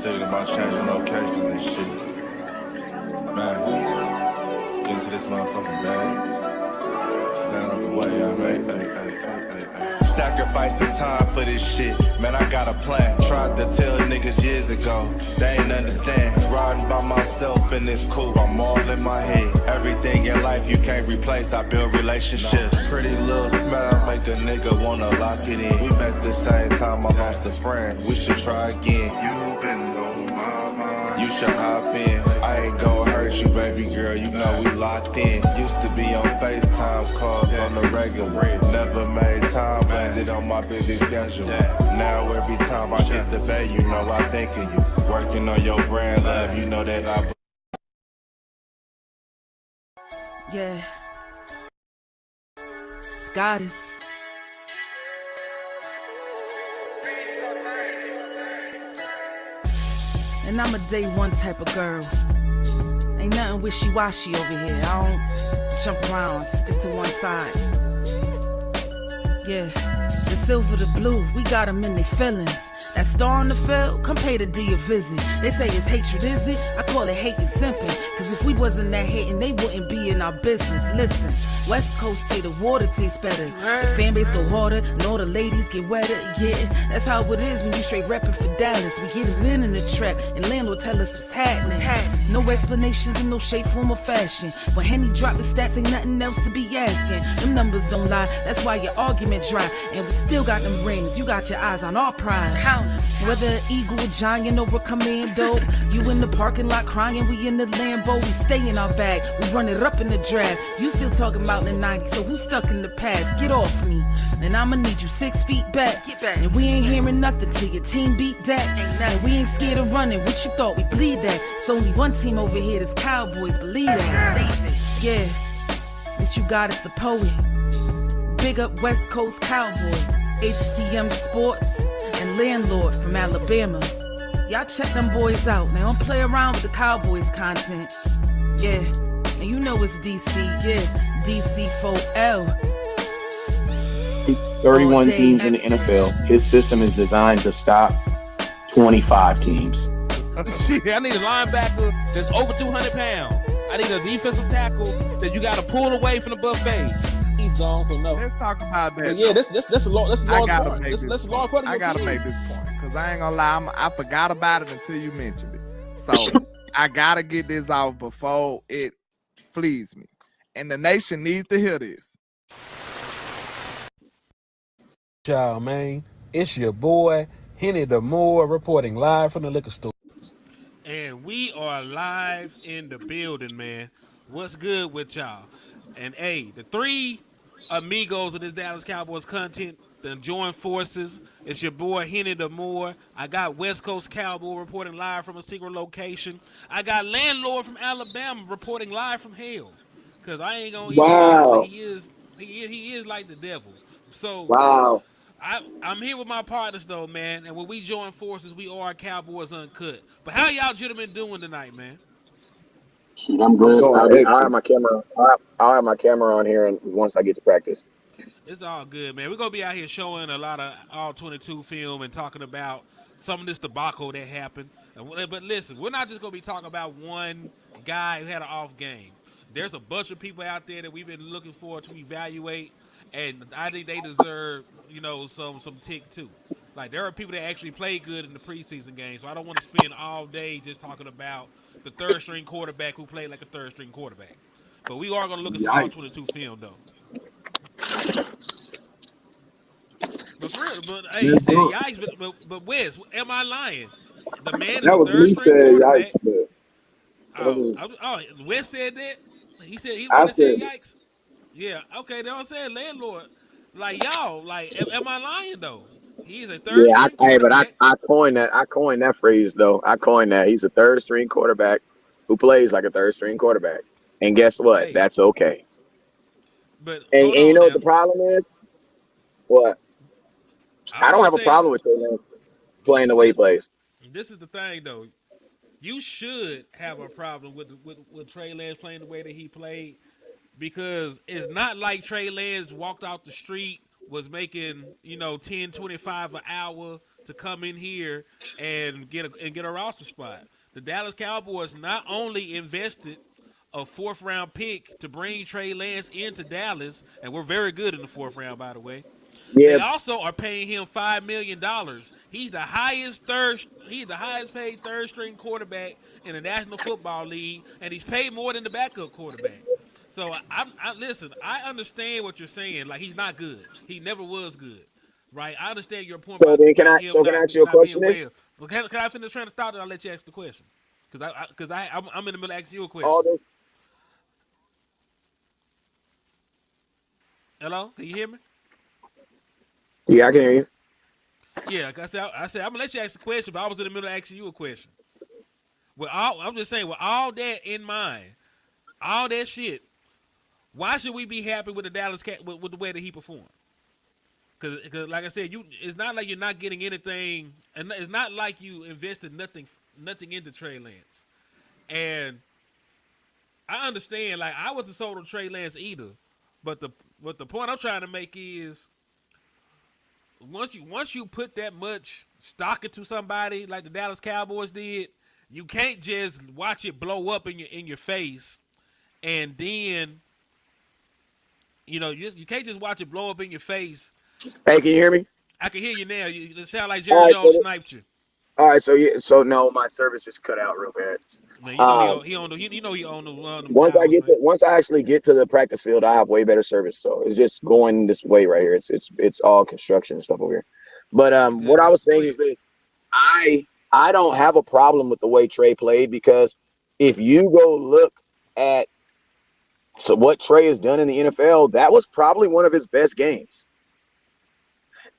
Thinking about changing locations and shit. Man, get into this motherfucking bag. Stand on the way, I made. Sacrificing time for this shit. Man, I got a plan. Tried to tell niggas years ago. They ain't understand. Riding by myself and it's cool. I'm all in my head. Everything in life you can't replace. I build relationships. Pretty little smile make a nigga wanna lock it in. We met the same time I lost a friend. We should try again. You should hop in. I ain't gonna hurt you, baby girl. You know we locked in. Used to be on FaceTime calls on the regular. Never made time, landed on my busy schedule. Now every time I hit the bay, you know I think of you. Working on your brand, love. You know that I. Yeah. It's goddess. And I'm a day one type of girl. Ain't nothing wishy-washy over here. I don't jump around, stick to one side. Yeah, the silver, the blue, we got them in their feelings. That star on the field, come pay the D a visit. They say it's hatred, is it? I call it hate and simping. Cause if we wasn't that hating, they wouldn't be in our business. Listen, West Coast say the water tastes better. The fan base go harder, and all the ladies get wetter. Yeah, that's how it is when you straight reppin' for Dallas. We get it in the trap, and landlord tell us what's happening. No explanations in no shape, form, or fashion. When Henny drop the stats, ain't nothing else to be asking. Them numbers don't lie, that's why your argument dry. And we still got them rings, you got your eyes on our prize. Whether an eagle, a giant, or a commando, you in the parking lot crying, we in the Lambo. We stay in our bag, we run it up in the draft. You still talking about the 90s, so who's stuck in the past? Get off me, and I'ma need you 6 feet back. And we ain't hearing nothing till your team beat that. And we ain't scared of running, what you thought we bleed that? It's only one team over here, that's Cowboys, believe that. Yeah, this you got is a poet. Big up West Coast Cowboy, HTM Sports, and Landlord from Alabama. Y'all check them boys out. Now don't play around with the Cowboys content. Yeah, and you know it's DC. Yeah, DC 4L. 31 teams in the NFL. His system is designed to stop 25 teams. Shit, I need a linebacker that's over 200 pounds. I need a defensive tackle that you got to pull away from the buffet. He's gone, so no. Let's talk about that. But yeah, that's a large part. That's a large part of I gotta make this point because I ain't gonna lie, I forgot about it until you mentioned it. So I gotta get this out before it flees me, and the nation needs to hear this. Y'all, man, it's your boy Hennythemoor reporting live from the liquor store. And we are live in the building, man. What's good with y'all? And hey, the 3 amigos of this Dallas Cowboys content then join forces. It's your boy Hennythemoor. I got West Coast Cowboy reporting live from a secret location. I got Landlord from Alabama reporting live from hell. Cause I ain't gonna. Wow. He is like the devil. So Wow. I'm here with my partners though, man. And when we join forces, we are Cowboys Uncut. But how y'all gentlemen doing tonight, man? Shit, I'm good. I'll have my camera. I'll have my camera on here, and once I get to practice. It's all good, man. We're going to be out here showing a lot of all-22 film and talking about some of this debacle that happened. But listen, we're not just going to be talking about one guy who had an off game. There's a bunch of people out there that we've been looking for to evaluate, and I think they deserve, some tick too. Like, there are people that actually play good in the preseason game, so I don't want to spend all day just talking about the third-string quarterback who played like a third-string quarterback. But we are going to look at some all-22 film, though. But for real, hey, he said yikes, but Wes, am I lying? The man is That was me saying yikes. Oh, Wes said that? He said he was saying yikes? Yeah, okay, that's what I'm saying, Landlord. Like, y'all, am I lying, though? He's a third string quarterback. But I coined that phrase, though. I coined that. He's a third-string quarterback who plays like a third-string quarterback. And guess what? Hey. That's okay. But and you know what the problem is? What? I don't have a problem with Trey Lance playing the way he plays. This is the thing, though. you should have a problem with Trey Lance playing the way that he played, because it's not like Trey Lance walked out the street, was making 10-25 an hour to come in here and get a roster spot. The Dallas Cowboys not only invested a 4th round pick to bring Trey Lance into Dallas, and we're very good in the 4th round, by the way. Yeah. They also are paying him $5 million. He's the highest paid third string quarterback in the National Football League, and he's paid more than the backup quarterback. So listen. I understand what you're saying. Like, he's not good. He never was good, right? I understand your point. So then, can I ask you a question? Well, can I finish trying to thought, and I'll let you ask the question? Because I'm in the middle of asking you a question. Hello, can you hear me? Yeah, I can hear you. Yeah, I said I'm gonna let you ask the question, but I was in the middle of asking you a question. I'm just saying, with all that in mind, all that shit, why should we be happy with the Dallas Cat with the way that he performed? Because like I said, it's not like you're not getting anything, and it's not like you invested nothing into Trey Lance. And I understand, like, I wasn't sold on Trey Lance either, but the point I'm trying to make is, once you put that much stock into somebody like the Dallas Cowboys did, you can't just watch it blow up in your face, and then you can't just watch it blow up in your face. Hey, can you hear me? I can hear you now. It sound like Jerry Jones sniped you. All right, so no, my service just cut out real bad. Man, he on the once I actually get to the practice field, I have way better service. So it's just going this way right here. It's all construction and stuff over here. But what I was saying is this: I don't have a problem with the way Trey played, because if you go look at what Trey has done in the NFL, that was probably one of his best games.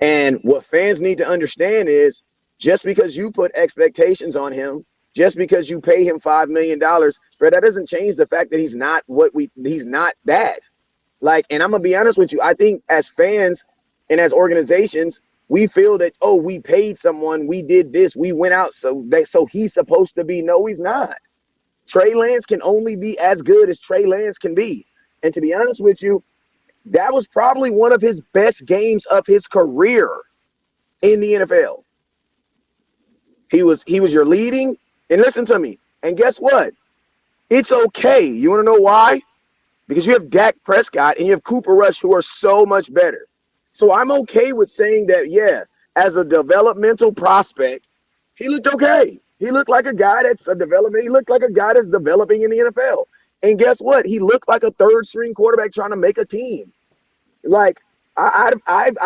And what fans need to understand is, just because you put expectations on him, just because you pay him $5 million, bro, that doesn't change the fact that he's not that. Like, and I'm gonna be honest with you, I think as fans and as organizations, we feel that, oh, we paid someone, we did this, we went out, so he's supposed to be. No, he's not. Trey Lance can only be as good as Trey Lance can be. And to be honest with you, that was probably one of his best games of his career in the NFL. He was your leading, and listen to me, and guess what? It's okay. You want to know why? Because you have Dak Prescott and you have Cooper Rush, who are so much better. So I'm okay with saying that, yeah, as a developmental prospect, he looked okay. He looked like a guy that's a development. He looked like a guy that's developing in the NFL. And guess what? He looked like a third-string quarterback trying to make a team. Like, I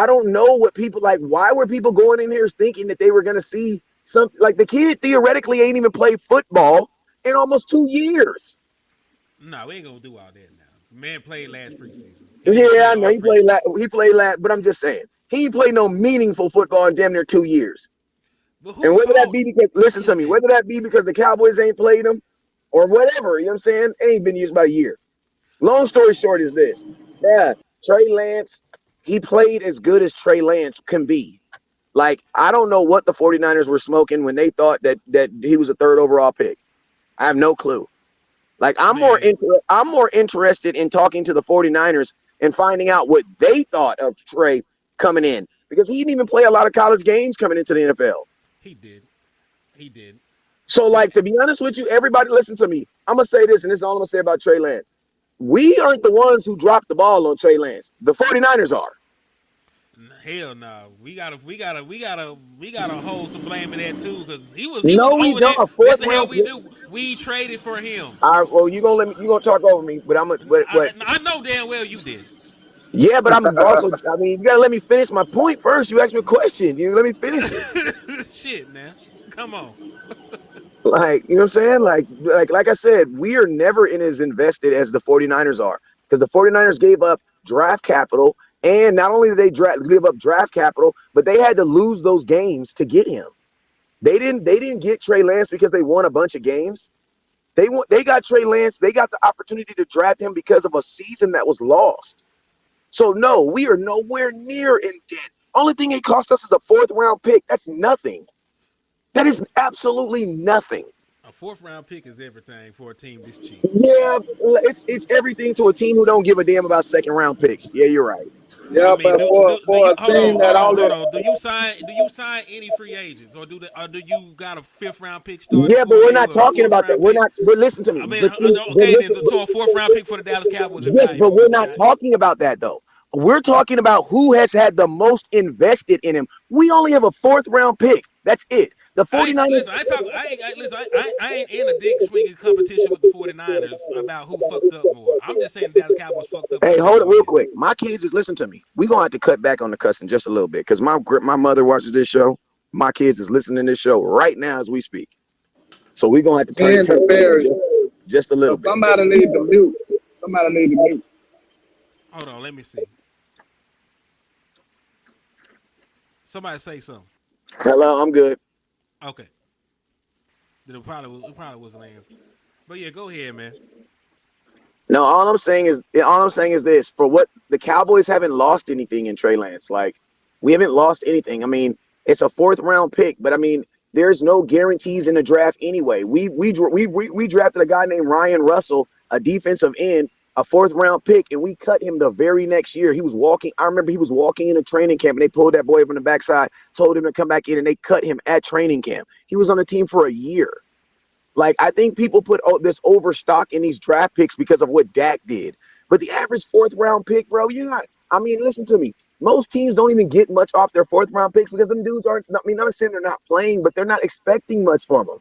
don't know what people, like, why were people going in here thinking that they were going to see something? Like, the kid theoretically ain't even played football in almost 2 years. No, we ain't going to do all that now. Man played last preseason. Yeah, I know. He played last, but I'm just saying. He ain't played no meaningful football in damn near 2 years. And whether that be because, listen to me, whether that be because the Cowboys ain't played him or whatever, you know what I'm saying? It ain't been used about a year. Long story short is this. Yeah, Trey Lance, he played as good as Trey Lance can be. Like, I don't know what the 49ers were smoking when they thought that he was a third overall pick. I have no clue. Like, I'm more interested in talking to the 49ers and finding out what they thought of Trey coming in, because he didn't even play a lot of college games coming into the NFL. He did. So, like, to be honest with you, everybody listen to me. I'm going to say this, and this is all I'm going to say about Trey Lance. We aren't the ones who dropped the ball on Trey Lance. The 49ers are. Hell no. We gotta hold some blame in that too, because he was we over don't. there. What the hell we pick. do? We traded for him. All right, well, you gonna talk over me, but I know damn well you did. Yeah, but I'm also, I mean, you gotta let me finish my point first. You asked me a question. You let me finish it. Shit, man. Come on. Like, you know what I'm saying? Like I said, we are never as invested as the 49ers are, because the 49ers gave up draft capital, and not only did they give up draft capital, but they had to lose those games to get him. They didn't get Trey Lance because they won a bunch of games. They got Trey Lance. They got the opportunity to draft him because of a season that was lost. So, no, we are nowhere near in debt. Only thing it cost us is a 4th round pick. That's nothing. That is absolutely nothing. A fourth round pick is everything for a team this cheap. Yeah, it's everything to a team who don't give a damn about second round picks. Yeah, you're right. I Yeah, mean, but do for you a team that only Do you sign any free agents, or do you got a fifth round pick starting Yeah, but for we're you, not or a talking fourth about that. round We're pick? not. But listen to me. I mean, But see, but okay, then listen. so a fourth round pick for the Dallas Cowboys is Yes, but valuable, we're is it not not? talking about that though. We're talking about who has had the most invested in him. We only have a fourth round pick. That's it. The I ain't 49ers. listen. I ain't talking. Listen. I ain't in a dick swinging competition with the 49ers about who fucked up more. I'm just saying the Dallas Cowboys fucked up and Hey, they hold it didn't real win. quick. My kids is listen to me. We're gonna have to cut back on the cussing just a little bit because my mother watches this show. My kids is listening to this show right now as we speak. So we're gonna have to turn in the fair. just a So little bit. somebody need to mute. Somebody need to mute. Hold on. Let me see. Somebody say something. Hello, I'm good. Okay. Then it probably wasn't answered. But yeah, go ahead, man. No, all I'm saying is this: for what the Cowboys haven't lost anything in Trey Lance. Like we haven't lost anything. I mean, it's a fourth round pick, but I mean, there's no guarantees in the draft anyway. We drafted a guy named Ryan Russell, a defensive end, a fourth round pick, and we cut him the very next year. He was walking. I remember he was walking in a training camp, and they pulled that boy from the backside, told him to come back in, and they cut him at training camp. He was on the team for a year. Like, I think people put this overstock in these draft picks because of what Dak did. But the average fourth round pick, bro, you're not. I mean, listen to me. Most teams don't even get much off their fourth round picks because them dudes aren't. I mean, I'm not saying they're not playing, but they're not expecting much from them.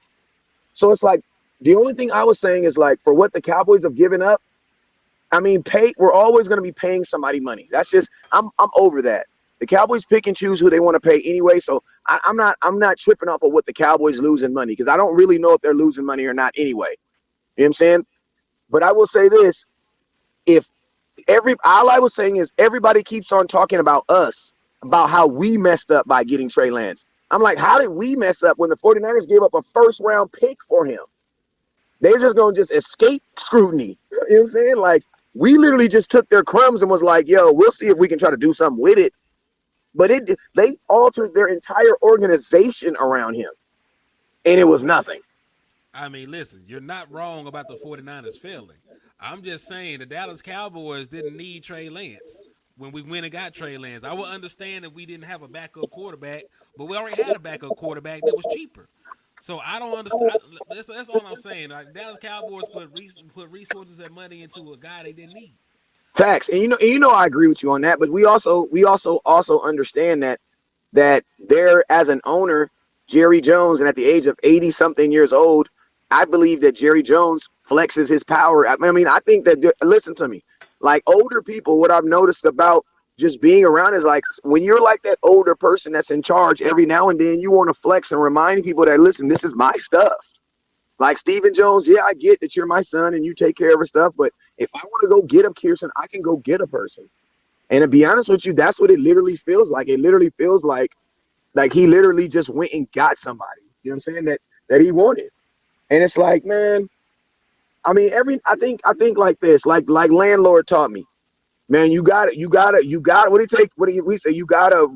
So it's like the only thing I was saying is like for what the Cowboys have given up. I mean, we're always going to be paying somebody money. That's just I'm over that. The Cowboys pick and choose who they want to pay anyway. So I'm not tripping off of what the Cowboys lose in money because I don't really know if they're losing money or not anyway. You know what I'm saying? But I will say this: if all I was saying is everybody keeps on talking about us, about how we messed up by getting Trey Lance. I'm like, how did we mess up when the 49ers gave up a first round pick for him? They're just going to just escape scrutiny. You know what I'm saying? Like, we literally just took their crumbs and was like, yo, we'll see if we can try to do something with it. But they altered their entire organization around him. And it was nothing. I mean, listen, you're not wrong about the 49ers failing. I'm just saying the Dallas Cowboys didn't need Trey Lance when we went and got Trey Lance. I would understand if we didn't have a backup quarterback, but we already had a backup quarterback that was cheaper. So I don't understand. That's all I'm saying. Like Dallas Cowboys put resources and money into a guy they didn't need. Facts. And you know I agree with you on that, but we also understand that there as an owner, Jerry Jones, and at the age of 80 something years old, I believe that Jerry Jones flexes his power. I mean, I think that listen to me. Like older people, what I've noticed about just being around is like when you're like that older person that's in charge, every now and then you want to flex and remind people that listen, this is my stuff. Like Stephen Jones, yeah, I get that you're my son and you take care of his stuff, but if I want to go get a person, I can go get a person. And to be honest with you, that's what it literally feels like. It literally feels like he literally just went and got somebody. You know what I'm saying? That he wanted. And it's like, man, I mean, I think like this, like landlord taught me, man, you gotta, what do we say? You gotta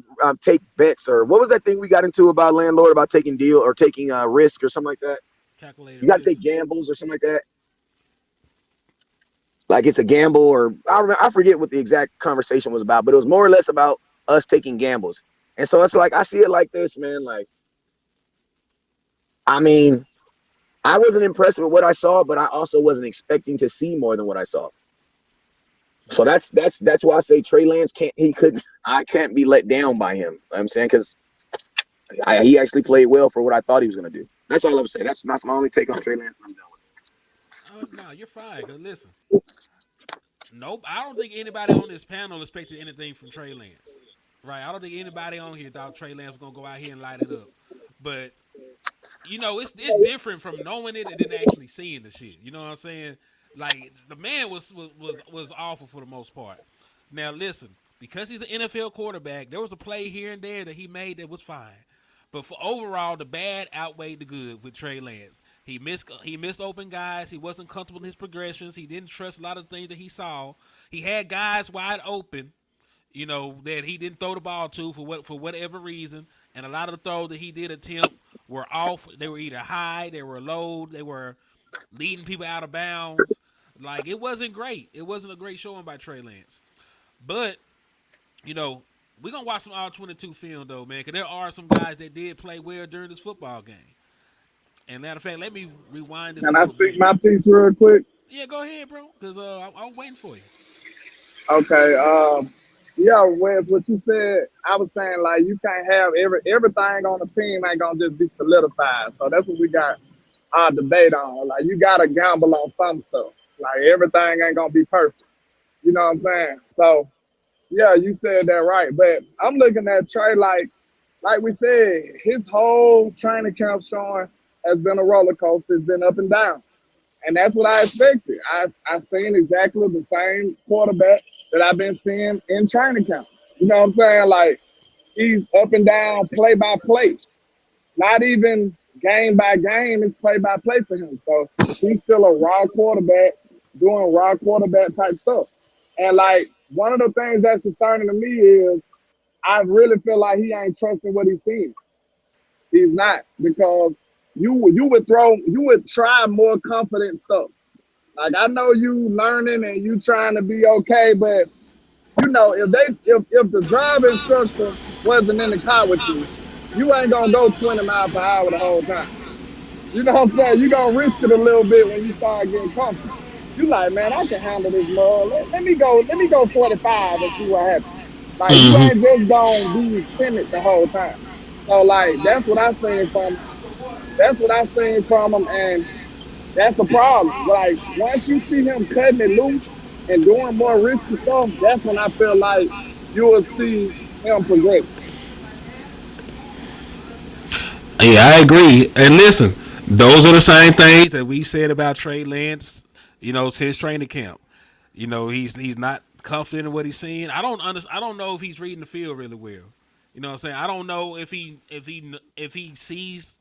take bets, or what was that thing we got into about landlord about taking deal or taking risk or something like that? Calculated You gotta risk. take gambles or something like that. Like it's a gamble, or I forget what the exact conversation was about, but it was more or less about us taking gambles. And so it's like I see it like this, man. Like, I mean, I wasn't impressed with what I saw, but I also wasn't expecting to see more than what I saw. So that's why I say Trey Lance I can't be let down by him. You know what I'm saying, because he actually played well for what I thought he was gonna do. That's all I'm saying. That's my only take on Trey Lance. And I'm done with it. Oh no, you're fine. Cause listen, nope. I don't think anybody on this panel expected anything from Trey Lance. Right? I don't think anybody on here thought Trey Lance was gonna go out here and light it up. But you know, it's different from knowing it and then actually seeing the shit. You know what I'm saying? Like the man was awful for the most part. Now listen, because he's an NFL quarterback, there was a play here and there that he made that was fine. But for overall, the bad outweighed the good with Trey Lance. He missed open guys. He wasn't comfortable in his progressions. He didn't trust a lot of things that he saw. He had guys wide open, you know, that he didn't throw the ball to for whatever reason. And a lot of the throws that he did attempt were off. They were either high, they were low, they were leading people out of bounds. Like, it wasn't great. It wasn't a great showing by Trey Lance. But, you know, we're going to watch some all 22 film, though, man, because there are some guys that did play well during this football game. And matter of fact, let me rewind this. Can I speak my piece real quick? Yeah, go ahead, bro, because I'm waiting for you. Okay. Yeah, Wes, what you said, I was saying like you can't have everything on the team ain't gonna just be solidified. So that's what we got our debate on. Like you gotta gamble on some stuff. Like everything ain't gonna be perfect. You know what I'm saying? So yeah, you said that right. But I'm looking at Trey like we said, his whole training camp showing has been a roller coaster. It's been up and down. And that's what I expected. I seen exactly the same quarterback that I've been seeing in training camp. You know what I'm saying? Like he's up and down, play by play. Not even game by game, it's play by play for him. So he's still a raw quarterback doing raw quarterback type stuff. And like one of the things that's concerning to me is I really feel like he ain't trusting what he's seeing. He's not, because you would try more confident stuff. Like I know you learning and you trying to be okay, but you know if the drive instructor wasn't in the car with you, you ain't gonna go 20 miles per hour the whole time. You know what I'm saying? You gonna risk it a little bit when you start getting comfortable. You like, man, I can handle this more. Let me go 45 and see what happens. Like you ain't just gonna be timid the whole time. So like that's what I'm saying from him. That's what I'm saying from him, and that's a problem. Like once you see him cutting it loose and doing more risky stuff, that's when I feel like you will see him progress. Yeah, I agree. And listen, those are the same things that we've said about Trey Lance, since training camp. He's not confident in what he's seeing. I don't know if he's reading the field really well. You know what I'm saying? I don't know if he sees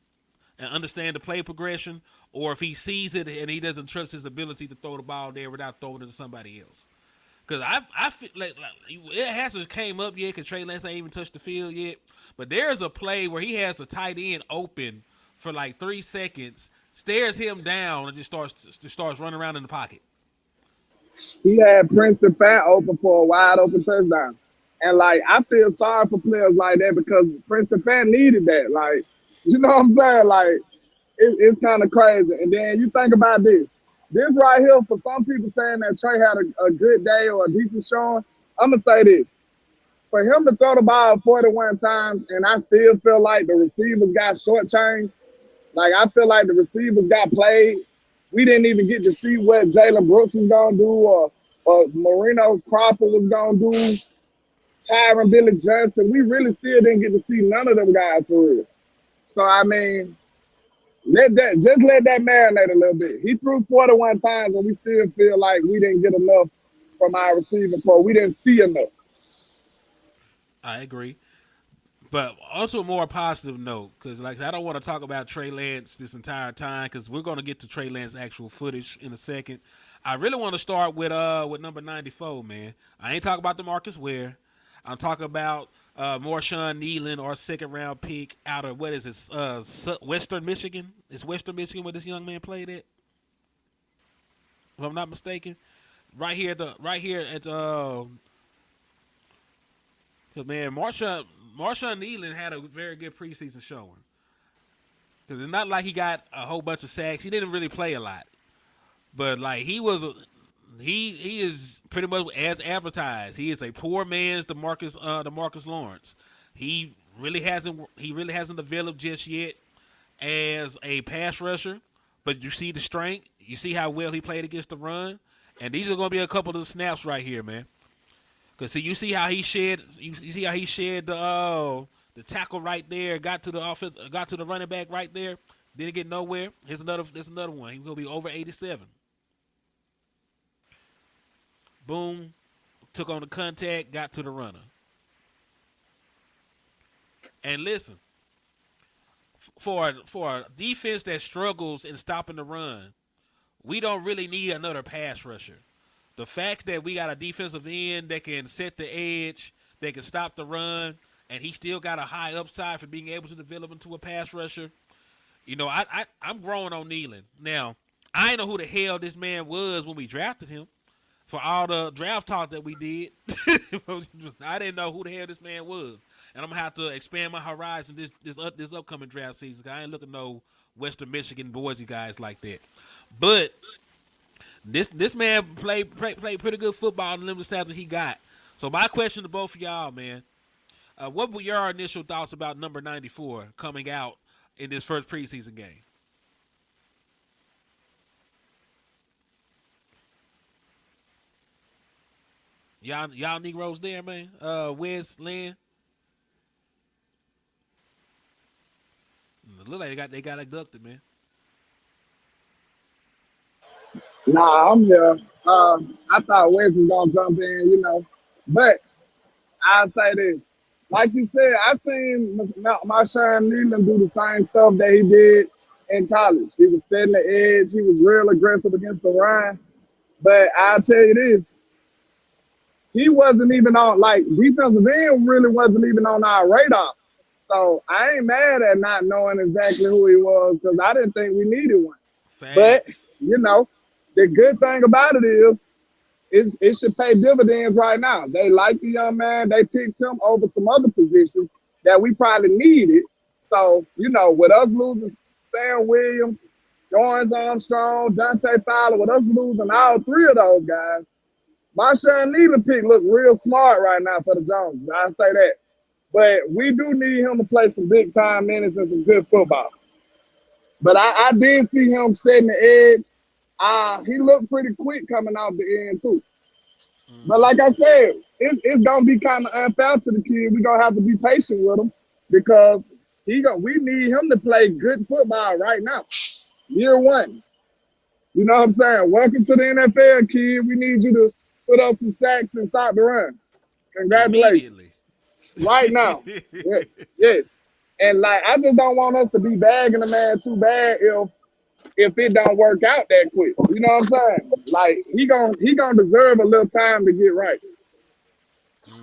and understand the play progression, or if he sees it and he doesn't trust his ability to throw the ball there without throwing it to somebody else. Because I feel like it hasn't came up yet because Trey Lance ain't even touched the field yet. But there's a play where he has a tight end open for like 3 seconds, stares him down, and just starts running around in the pocket. He had Princeton Fat open for a wide open touchdown. And like I feel sorry for players like that because Princeton Fat needed that. Like, you know what I'm saying? Like it's kind of crazy. And then you think about this. This right here, for some people saying that Trey had a good day or a decent showing, I'm going to say this. For him to throw the ball 41 times, and I still feel like the receivers got shortchanged. Like, I feel like the receivers got played. We didn't even get to see what Jalen Brooks was going to do or Marino Crawford was going to do, Tyron Billy Johnson. We really still didn't get to see none of them guys for real. So, I mean, let that marinate a little bit. He threw 41 times, and we still feel like we didn't get enough from our receiving core. We didn't see enough. I agree. But also a more positive note, because like I don't want to talk about Trey Lance this entire time, because we're going to get to Trey Lance actual footage in a second. I really want to start with number 94, man. I ain't talking about DeMarcus Ware. I'm talking about Marshan Kneeland, our second-round pick out of, what is it, Western Michigan? It's Western Michigan where this young man played at, if I'm not mistaken. Right here at because, man, Marshawn Kneeland had a very good preseason showing. Because it's not like he got a whole bunch of sacks. He didn't really play a lot. But, like, he is pretty much as advertised. He is a poor man's DeMarcus Lawrence. He really hasn't developed just yet as a pass rusher. But you see the strength. You see how well he played against the run. And these are going to be a couple of the snaps right here, man. Because you see how he shed the tackle right there, got to the running back right there, didn't get nowhere. Here's another one. He's gonna be over 87. Boom, took on the contact, got to the runner. And listen, for a defense that struggles in stopping the run, we don't really need another pass rusher. The fact that we got a defensive end that can set the edge, that can stop the run, and he still got a high upside for being able to develop into a pass rusher, You know, I'm growing on Kneeland. Now, I didn't know who the hell this man was when we drafted him. For all the draft talk that we did, I didn't know who the hell this man was. And I'm gonna have to expand my horizon this upcoming draft season. I ain't looking no Western Michigan Boise guys like that. But this man played pretty good football in the limited snaps that he got. So my question to both of y'all, man, what were your initial thoughts about number 94 coming out in this first preseason game? Y'all Negroes there, man. Wes, Lynn. Look like they got abducted, man. Nah, I'm here. I thought Wes was gonna jump in, but I'll say this. Like you said, I seen Marshan Kneeland do the same stuff that he did in college. He was setting the edge. He was real aggressive against the run. But I'll tell you this. He wasn't even on, like, defensive end really wasn't even on our radar. So I ain't mad at not knowing exactly who he was because I didn't think we needed one. Facts. But, the good thing about it is it should pay dividends right now. They like the young man. They picked him over some other positions that we probably needed. So, with us losing Sam Williams, Jones Armstrong, Dante Fowler, with us losing all three of those guys, Marshan Kneeland pick look real smart right now for the Joneses. I say that. But we do need him to play some big time minutes and some good football. But I did see him setting the edge. He looked pretty quick coming off the end too. But like I said, it's gonna be kind of unfair to the kid. We're gonna have to be patient with him because we need him to play good football right now. Year one. You know what I'm saying? Welcome to the NFL, kid. We need you to put up some sacks and stop the run. Congratulations. Right now. Yes. And I just don't want us to be bagging the man too bad if it don't work out that quick. You know what I'm saying? He gonna deserve a little time to get right.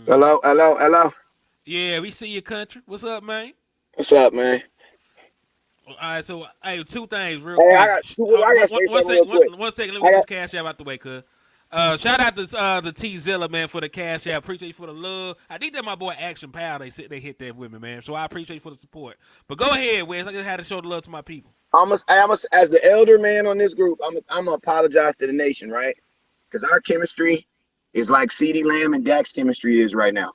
Hello. Yeah, we see your country. What's up, man? What's up, man? All right, so hey, two things real Hey, quick. I gotta say something real quick. One second, let me get this cash app out the way, cuz. Shout out to the T Zilla, man, for the cash app. Appreciate you for the love. I think that my boy Action Pal, they hit that with me, man. So I appreciate you for the support. But go ahead, Wes. I just had to show the love to my people. As the elder man on this group, I'm gonna apologize to the nation, right? Because our chemistry is like CeeDee Lamb and Dak's chemistry is right now.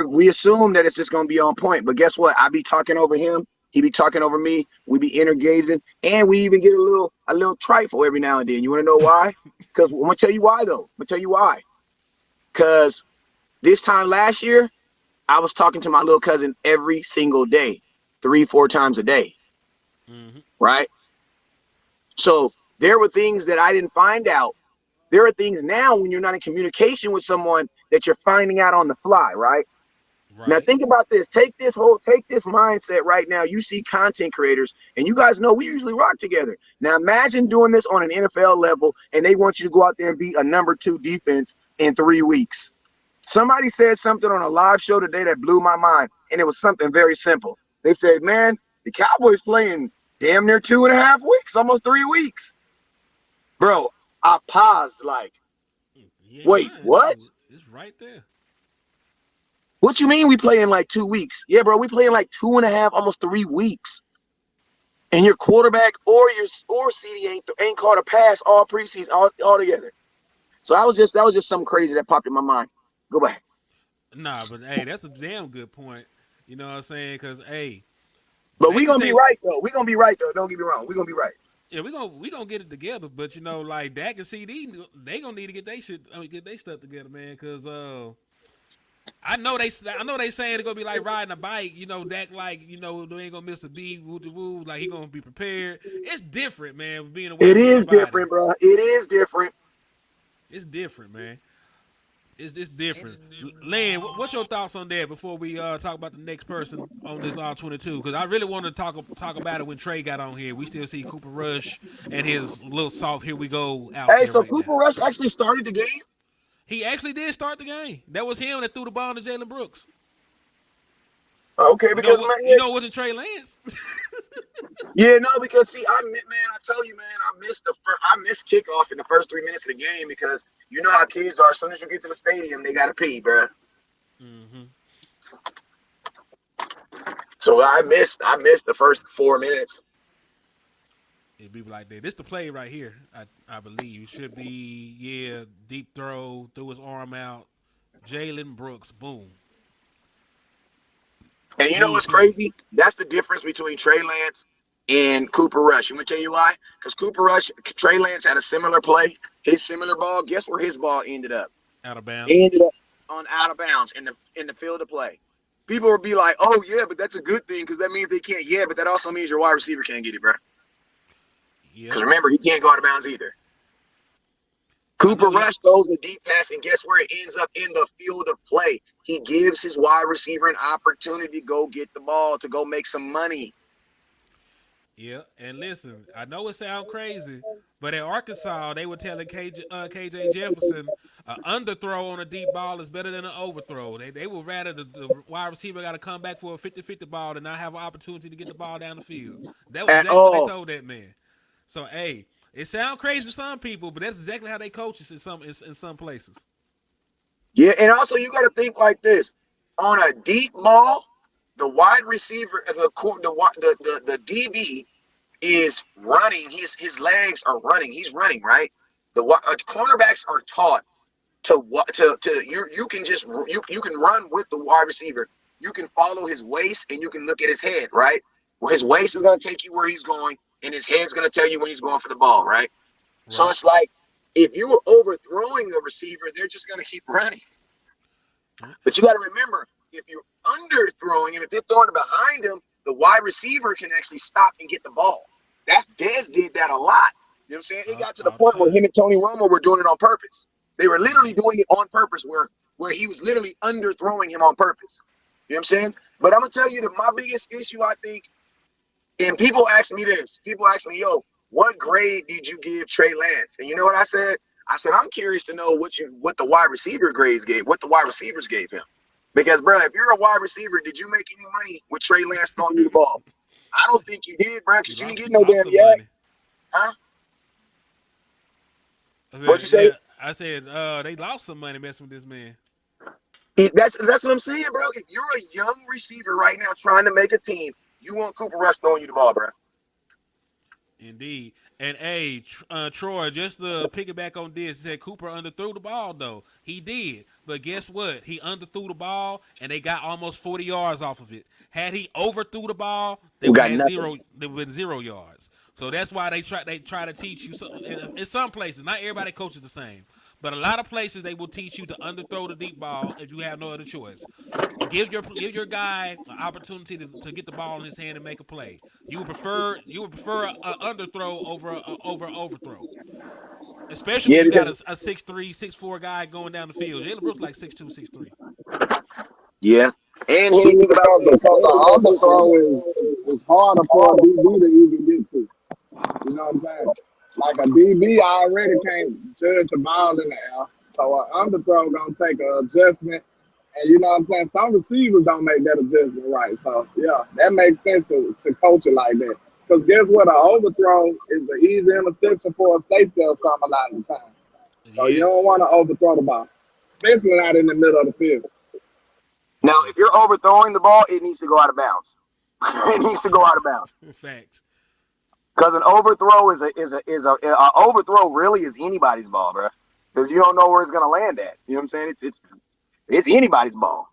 We assume that it's just gonna be on point, but guess what? I be talking over him, he be talking over me. We be intergazing, and we even get a little trifle every now and then. You want to know why? Because I'm gonna tell you why, though. Because this time last year, I was talking to my little cousin every single day, 3-4 times a day. Mm-hmm. Right? So there were things that I didn't find out. There are things now when you're not in communication with someone that you're finding out on the fly, right? Now think about this. Take this mindset right now. You see content creators, and you guys know we usually rock together. Now imagine doing this on an NFL level, and they want you to go out there and beat a number 2 defense in 3 weeks. Somebody said something on a live show today that blew my mind, and it was something very simple. They said, man, the Cowboys playing damn near 2.5 weeks, almost 3 weeks. Bro, I paused wait, what? It's right there. What you mean we play in 2 weeks? Yeah, bro, we play in 2.5, almost 3 weeks. And your quarterback or CD ain't caught a pass all preseason all together. So that was just something crazy that popped in my mind. Go back. Nah, but hey, that's a damn good point. You know what I'm saying? Because hey, but we gonna be right though. We gonna be right though. Don't get me wrong. We gonna be right. Yeah, we gonna get it together. But Dak and CD, they gonna need to get their stuff together, man. Because I know they saying it's gonna be like riding a bike. Dak they ain't gonna miss a beat. Woo, like he gonna be prepared. It's different, man. Being away. It is different, bro. It is different. It's different, man. It's different. Lynn, what's your thoughts on that before we talk about the next person on this R22? Because I really want to talk about it when Trey got on here. We still see Cooper Rush and his little soft here we go out. Hey, so Cooper Rush actually started the game? He actually did start the game. That was him that threw the ball to Jalen Brooks. Okay, because it wasn't Trey Lance. Yeah, no, because see, I tell you, man, I missed kickoff in the first 3 minutes of the game because you know how kids are. As soon as you get to the stadium, they gotta pee, bro. Mm-hmm. So I missed the first 4 minutes. It'd be like that. This the play right here. I believe should be deep throw, threw his arm out. Jalen Brooks, boom. And you know what's crazy? That's the difference between Trey Lance and Cooper Rush. You want to tell you why? Because Trey Lance had a similar play, his similar ball. Guess where his ball ended up? Out of bounds. He ended up out of bounds in the field of play. People will be like, "Oh yeah, but that's a good thing because that means they can't." Yeah, but that also means your wide receiver can't get it, bro. Because remember, he can't go out of bounds either. Cooper Rush throws a deep pass, and guess where it ends up? In the field of play. He gives his wide receiver an opportunity to go get the ball, to go make some money. Yeah, and listen, I know it sounds crazy, but at Arkansas, they were telling KJ Jefferson an underthrow on a deep ball is better than an overthrow. They would rather the wide receiver got to come back for a 50-50 ball than not have an opportunity to get the ball down the field. That was exactly what they told that man. So, hey, it sounds crazy to some people, but that's exactly how they coach us in some places. Yeah, and also you got to think like this: on a deep ball, the wide receiver, the DB is running. His legs are running. He's running, right? The cornerbacks are taught you can run with the wide receiver. You can follow his waist and you can look at his head, right? Well, his waist is going to take you where he's going, and his head's going to tell you when he's going for the ball, right? So it's like if you were overthrowing the receiver, they're just going to keep running. But you got to remember, if you're underthrowing him, if they're throwing it behind him, the wide receiver can actually stop and get the ball. Dez did that a lot. You know what I'm saying? It got to the point where him and Tony Romo were doing it on purpose. They were literally doing it on purpose, where he was literally underthrowing him on purpose. You know what I'm saying? But I'm gonna tell you that my biggest issue, I think, and people ask me this. People ask me, "Yo, what grade did you give Trey Lance?" And you know what I said? I said, I'm curious to know what the wide receiver grades gave, what the wide receivers gave him. Because, bro, if you're a wide receiver, did you make any money with Trey Lance throwing you the ball? I don't think you did, bro, because you didn't get no damn yak. Huh? What'd you say? Yeah, I said they lost some money messing with this man. That's what I'm saying, bro. If you're a young receiver right now trying to make a team, you want Cooper Rush throwing you the ball, bro. Indeed. And, hey, Troy, just to piggyback on this, said Cooper underthrew the ball, though. He did. But guess what? He underthrew the ball, and they got almost 40 yards off of it. Had he overthrew the ball, they would have 0 yards. So that's why they try to teach you. In some places, not everybody coaches the same. But a lot of places they will teach you to underthrow the deep ball if you have no other choice. Give your guy an opportunity to get the ball in his hand and make a play. You would prefer an underthrow over an overthrow. Especially if you got a 6'3", 6'4" guy going down the field. Jalen Brooks like 6'2", 6'3". Yeah. And because the underthrow is harder for a DB to even get to. You know what I'm saying? Like a DB already can't judge the ball in the air. So an underthrow gonna take an adjustment. And you know what I'm saying? Some receivers don't make that adjustment right. So yeah, that makes sense to coach it like that. Because guess what? An overthrow is an easy interception for a safety or something a lot of the time. So you don't want to overthrow the ball, especially not in the middle of the field. Now, if you're overthrowing the ball, it needs to go out of bounds. It needs to go out of bounds. Facts. Because an overthrow is a overthrow really is anybody's ball, bro. Because you don't know where it's gonna land at. You know what I'm saying? It's anybody's ball.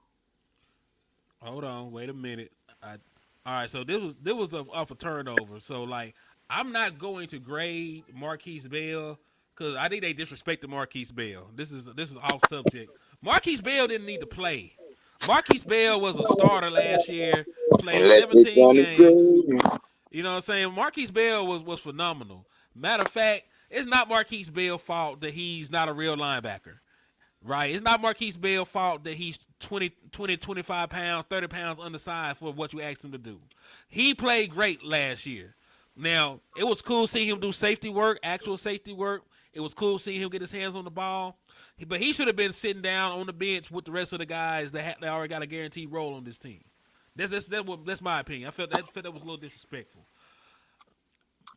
Hold on, wait a minute. All right, so this was off a turnover. So like, I'm not going to grade Marquise Bell because I think they disrespected Marquise Bell. This is off subject. Marquise Bell didn't need to play. Marquise Bell was a starter last year, played 17 games. You know what I'm saying? Marquise Bell was phenomenal. Matter of fact, it's not Marquise Bell's fault that he's not a real linebacker. Right? It's not Marquise Bell's fault that he's 20, 25 pounds, 30 pounds undersized for what you asked him to do. He played great last year. Now, it was cool seeing him do safety work, actual safety work. It was cool seeing him get his hands on the ball. But he should have been sitting down on the bench with the rest of the guys that already got a guaranteed role on this team. That's my opinion. I felt that was a little disrespectful.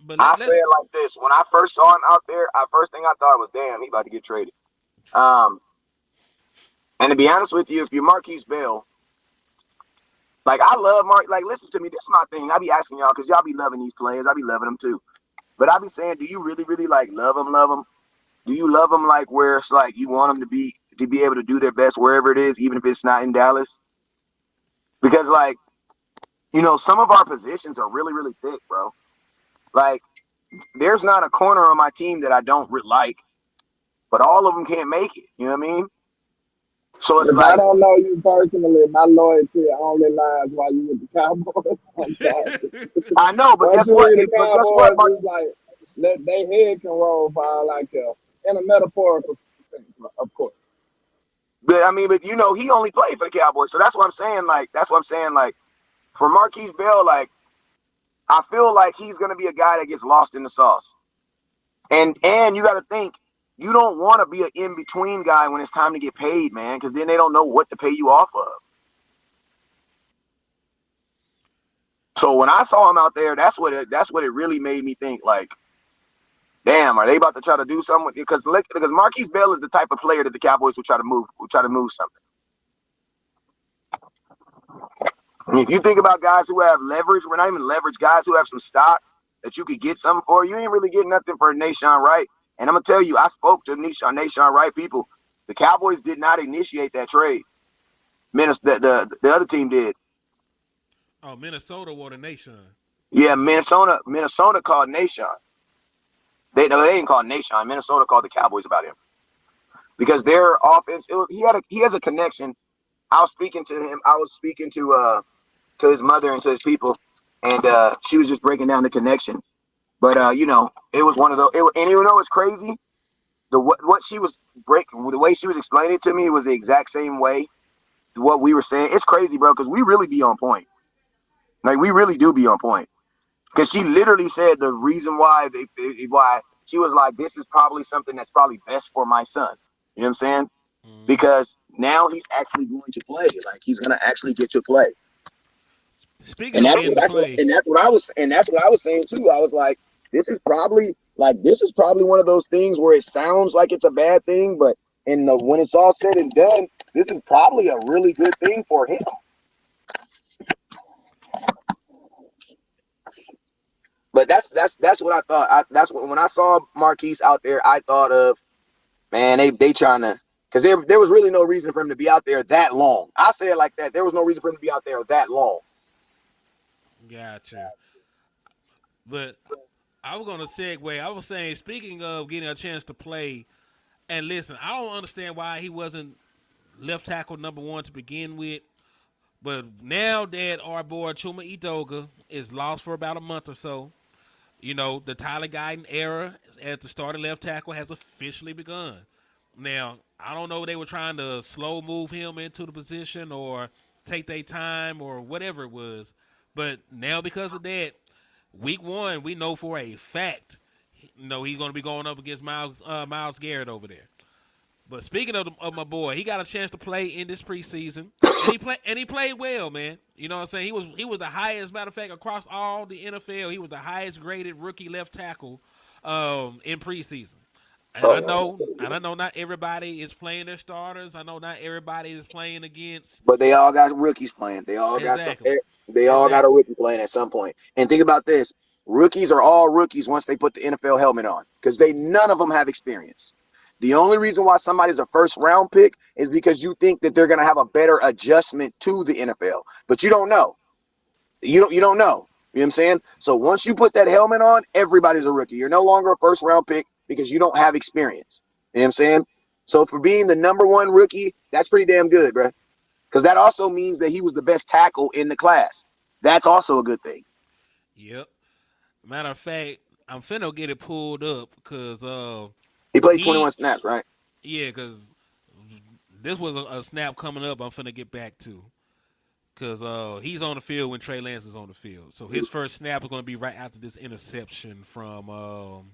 But I say it like this: when I first saw him out there, first thing I thought was, "Damn, he about to get traded." And to be honest with you, if you're Marquise Bell, like I love Mark. Like, listen to me. This is my thing. I be asking y'all because y'all be loving these players. I be loving them too. But I be saying, do you really, really like love them? Love them? Do you love them like where it's like you want them to be able to do their best wherever it is, even if it's not in Dallas? Because like, you know, some of our positions are really, really thick, bro. Like, there's not a corner on my team that I don't like, but all of them can't make it. You know what I mean? So it's if like, I don't know you personally, my loyalty only lies while you with the Cowboys. I'm sorry. I know, but Once guess you what? with the But guess what, Cowboys, it's like they head can roll for all I care. In a metaphorical sense, of course. But I mean, but you know, he only played for the Cowboys, so that's what I'm saying. Like, for Marquise Bell, like, I feel like he's gonna be a guy that gets lost in the sauce. And you got to think, you don't want to be an in between guy when it's time to get paid, man, because then they don't know what to pay you off of. So when I saw him out there, that's what it really made me think. Like, damn, are they about to try to do something with it? Because Marquise Bell is the type of player that the Cowboys would try to move something. If you think about guys who have leverage, we're not even leverage, guys who have some stock that you could get something for, you ain't really getting nothing for Nahshon Wright. And I'm going to tell you, I spoke to Nahshon Wright people. The Cowboys did not initiate that trade. The other team did. Oh, Minnesota wanted Nahshon. Yeah, Minnesota called Nahshon. They didn't call Nahshon. Minnesota called the Cowboys about him. Because their offense, he has a connection. I was speaking to him. I was speaking to his mother and to his people, and she was just breaking down the connection. But you know, it was one of those. And you know, it's crazy. The way she was explaining it to me was the exact same way to what we were saying. It's crazy, bro, because we really be on point. Like, we really do be on point. Because she literally said the reason why why she was like, this is probably something that's probably best for my son. You know what I'm saying? Mm-hmm. Because now he's actually going to play. Like, he's gonna actually get to play. Speaking of getting to play, and that's what I was saying too. I was like, this is probably one of those things where it sounds like it's a bad thing, but when it's all said and done, this is probably a really good thing for him. But that's what I thought. When I saw Marquise out there, I thought of, man, they trying to, because there was really no reason for him to be out there that long. I say it like that. There was no reason for him to be out there that long. Gotcha. But I was gonna segue. I was saying, speaking of getting a chance to play, and listen, I don't understand why he wasn't left tackle number one to begin with. But now that our boy Chuma Edoga is lost for about a month or so, you know, the Tyler Guyton era at the starting left tackle has officially begun. Now, I don't know if they were trying to slow move him into the position or take their time or whatever it was. But now because of that, week one, we know for a fact, you know, he's going to be going up against Myles Garrett over there. But speaking of my boy, he got a chance to play in this preseason, and he played well, man. You know what I'm saying? He was the highest, matter of fact, across all the NFL, he was the highest graded rookie left tackle in preseason. And I know not everybody is playing their starters. I know not everybody is playing against. But they all got rookies playing. They all got a rookie playing at some point. And think about this: rookies are all rookies once they put the NFL helmet on, because none of them have experience. The only reason why somebody's a first round pick is because you think that they're going to have a better adjustment to the NFL, but you don't know. You don't know. You know what I'm saying? So once you put that helmet on, everybody's a rookie. You're no longer a first round pick because you don't have experience. You know what I'm saying? So for being the number one rookie, that's pretty damn good, bro. Because that also means that he was the best tackle in the class. That's also a good thing. Yep. Matter of fact, I'm finna get it pulled up because he played 21 snaps, right? Yeah, because this was a snap coming up I'm finna get back to. Because he's on the field when Trey Lance is on the field. So his first snap is going to be right after this interception from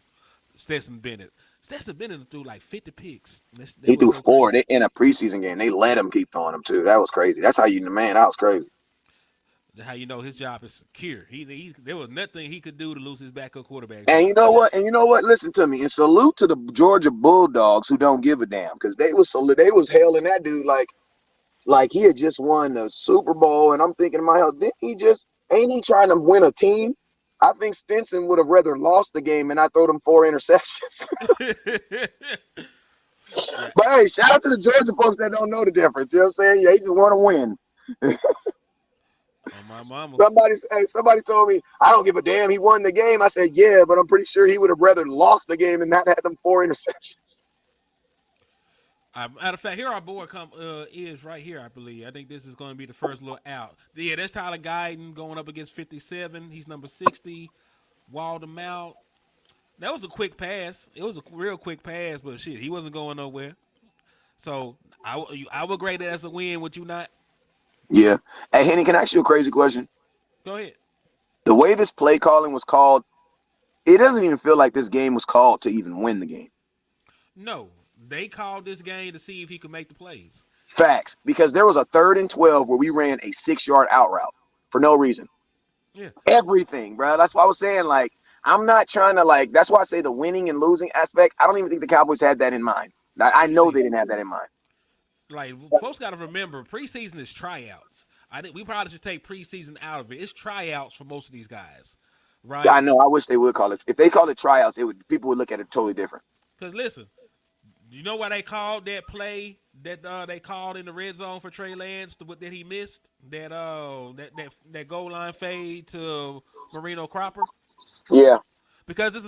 Stetson Bennett. Stetson Bennett threw like 50 picks. He threw 4 in a preseason game. They let him keep throwing them, too. That was crazy. That's how that was crazy. how you know his job is secure. There was nothing he could do to lose his backup quarterback And you job. know what? And you know what? Listen to me. And salute to the Georgia Bulldogs who don't give a damn, because they was hailing that dude like he had just won the Super Bowl. And I'm thinking to myself, ain't he trying to win a team? I think Stinson would have rather lost the game and I throw them 4 interceptions. But hey, shout out to the Georgia folks that don't know the difference. You know what I'm saying? Yeah, he just want to win. Oh, my mama. Somebody told me, I don't give a damn. He won the game. I said, yeah, but I'm pretty sure he would have rather lost the game and not had them 4 interceptions. Matter of fact, here our board is right here, I believe. I think this is going to be the first little out. Yeah, that's Tyler Guyton going up against 57. He's number 60. Walled him out. That was a quick pass. It was a real quick pass, but shit, he wasn't going nowhere. So I would grade it as a win, would you not? Yeah. Hey, Henny, can I ask you a crazy question? Go ahead. The way this play calling was called, it doesn't even feel like this game was called to even win the game. No, they called this game to see if he could make the plays. Facts. Because there was a 3rd and 12 where we ran a 6-yard out route for no reason. Yeah. Everything, bro. That's why I was saying, like, I'm not trying to, that's why I say the winning and losing aspect, I don't even think the Cowboys had that in mind. I know they didn't have that in mind. Like, folks got to remember, preseason is tryouts. I think we probably should take preseason out of it. It's tryouts for most of these guys, right? I know. I wish they would call it. If they call it tryouts, people would look at it totally different. Because listen, you know why they called that play that they called in the red zone for Trey Lance that he missed? That goal line fade to Marino Cropper? Yeah. Because it's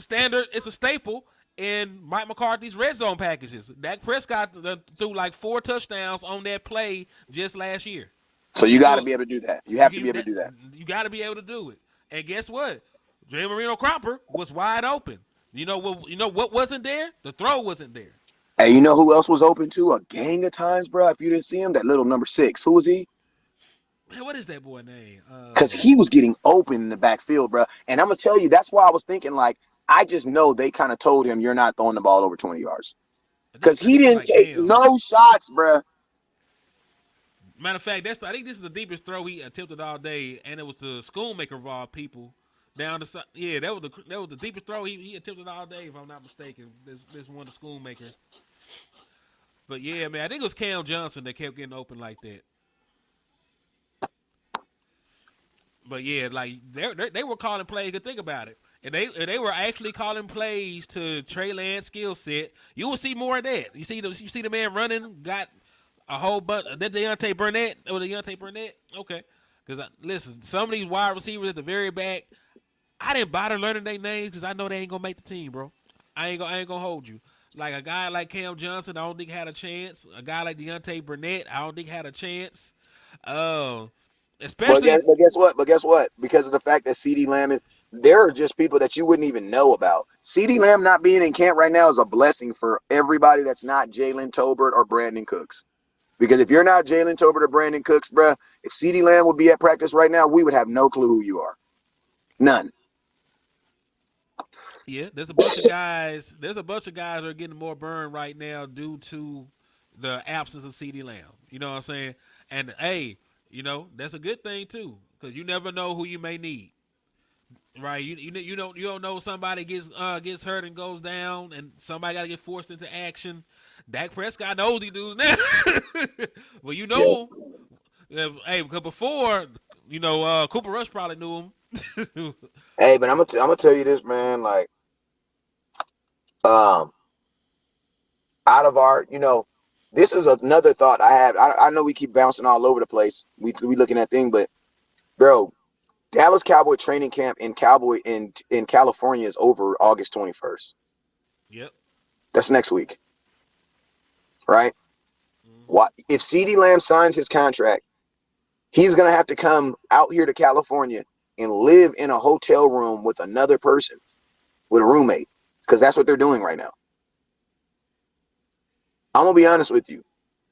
a staple in Mike McCarthy's red zone packages. Dak Prescott threw like 4 touchdowns on that play just last year. So you got to be able to do that. You have to be able to do that. You got to be able to do it. And guess what? Jay Marino Cropper was wide open. You know what wasn't there? The throw wasn't there. Hey, you know who else was open too? A gang of times, bro. If you didn't see him, that little number 6. Who was he? Man, what is that boy name? Because he was getting open in the backfield, bro. And I'm gonna tell you, that's why I was thinking, like, I just know they kind of told him you're not throwing the ball over 20 yards. Because he didn't take no shots, bro. Matter of fact, I think this is the deepest throw he attempted all day, and it was the Schoonmaker of all people down the side. Yeah, that was the deepest throw he attempted all day, if I'm not mistaken. This one, the Schoonmaker. But yeah, man, I think it was Cam Johnson that kept getting open like that. But yeah, like they were calling plays. Good think about it, and they were actually calling plays to Trey Lance skill set. You will see more of that. You see the man running, got a whole bunch. That Deontay Burnett. Okay, because listen, some of these wide receivers at the very back, I didn't bother learning their names because I know they ain't gonna make the team, bro. I ain't gonna hold you. Like a guy like Cam Johnson, I don't think had a chance. A guy like Deontay Burnett, I don't think had a chance. Especially, but guess what? Because of the fact that CeeDee Lamb there are just people that you wouldn't even know about. CeeDee Lamb not being in camp right now is a blessing for everybody that's not Jalen Tolbert or Brandon Cooks. Because if you're not Jalen Tolbert or Brandon Cooks, bruh, if CeeDee Lamb would be at practice right now, we would have no clue who you are. None. Yeah, there's a bunch of guys. There's a bunch of guys that are getting more burn right now due to the absence of CeeDee Lamb. You know what I'm saying? And hey, that's a good thing too, because you never know who you may need. Right? You don't know somebody gets hurt and goes down, and somebody got to get forced into action. Dak Prescott knows these dudes now. Well, hey, because before, Cooper Rush probably knew him. Hey, but I'm gonna tell you this, man. Like, out of our, this is another thought I have. I know we keep bouncing all over the place. We looking at things, but bro, Dallas Cowboy training camp in California is over August 21st. Yep. That's next week. Right? What if CeeDee Lamb signs his contract? He's gonna have to come out here to California and live in a hotel room with another person, with a roommate, because that's what they're doing right now. I'm gonna be honest with you.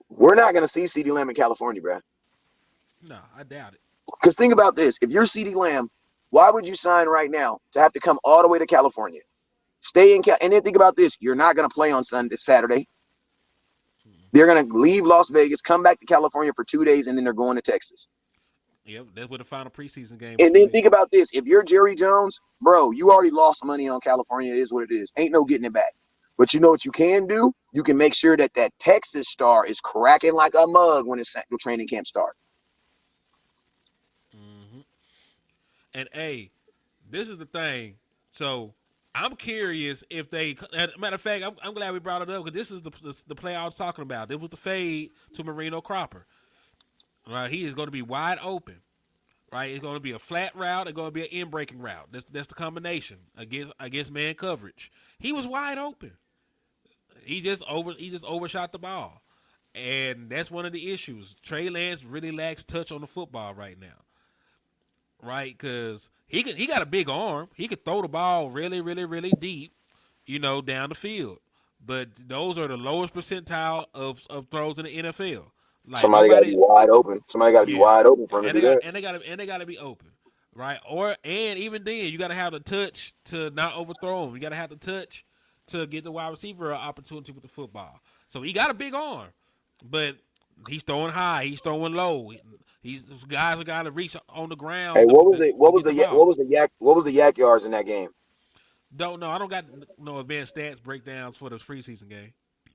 We're not gonna see CeeDee Lamb in California, bro. No, I doubt it. Because think about this: if you're CeeDee Lamb, why would you sign right now to have to come all the way to California, stay in and then think about this: you're not gonna play on Saturday. They're gonna leave Las Vegas, come back to California for 2 days, and then they're going to Texas. Yep, that's what the final preseason game. And then think about this: if you're Jerry Jones, bro, you already lost money on California. It is what it is. Ain't no getting it back. But you know what you can do? You can make sure that that Texas star is cracking like a mug when it's the training camp starts. And this is the thing. So I'm curious if they. Matter of fact, I'm glad we brought it up because this is the play I was talking about. It was the fade to Marino Cropper. Right, he is going to be wide open. Right, it's going to be a flat route. It's going to be an in-breaking route. That's the combination against man coverage. He was wide open. He just overshot the ball, and that's one of the issues. Trey Lance really lacks touch on the football right now. Right, because he got a big arm. He could throw the ball really, really, really deep, down the field. But those are the lowest percentile of throws in the NFL. Like Somebody got to be wide open. Somebody got to be wide open for him to do that. And they got to be open, right? And even then, you got to have the touch to not overthrow him. You got to have the touch to get the wide receiver an opportunity with the football. So he got a big arm, but he's throwing high. He's throwing low. These guys are got to reach on the ground. Hey, what was the yak yards in that game? Don't know. I don't got no advanced stats breakdowns for the preseason game.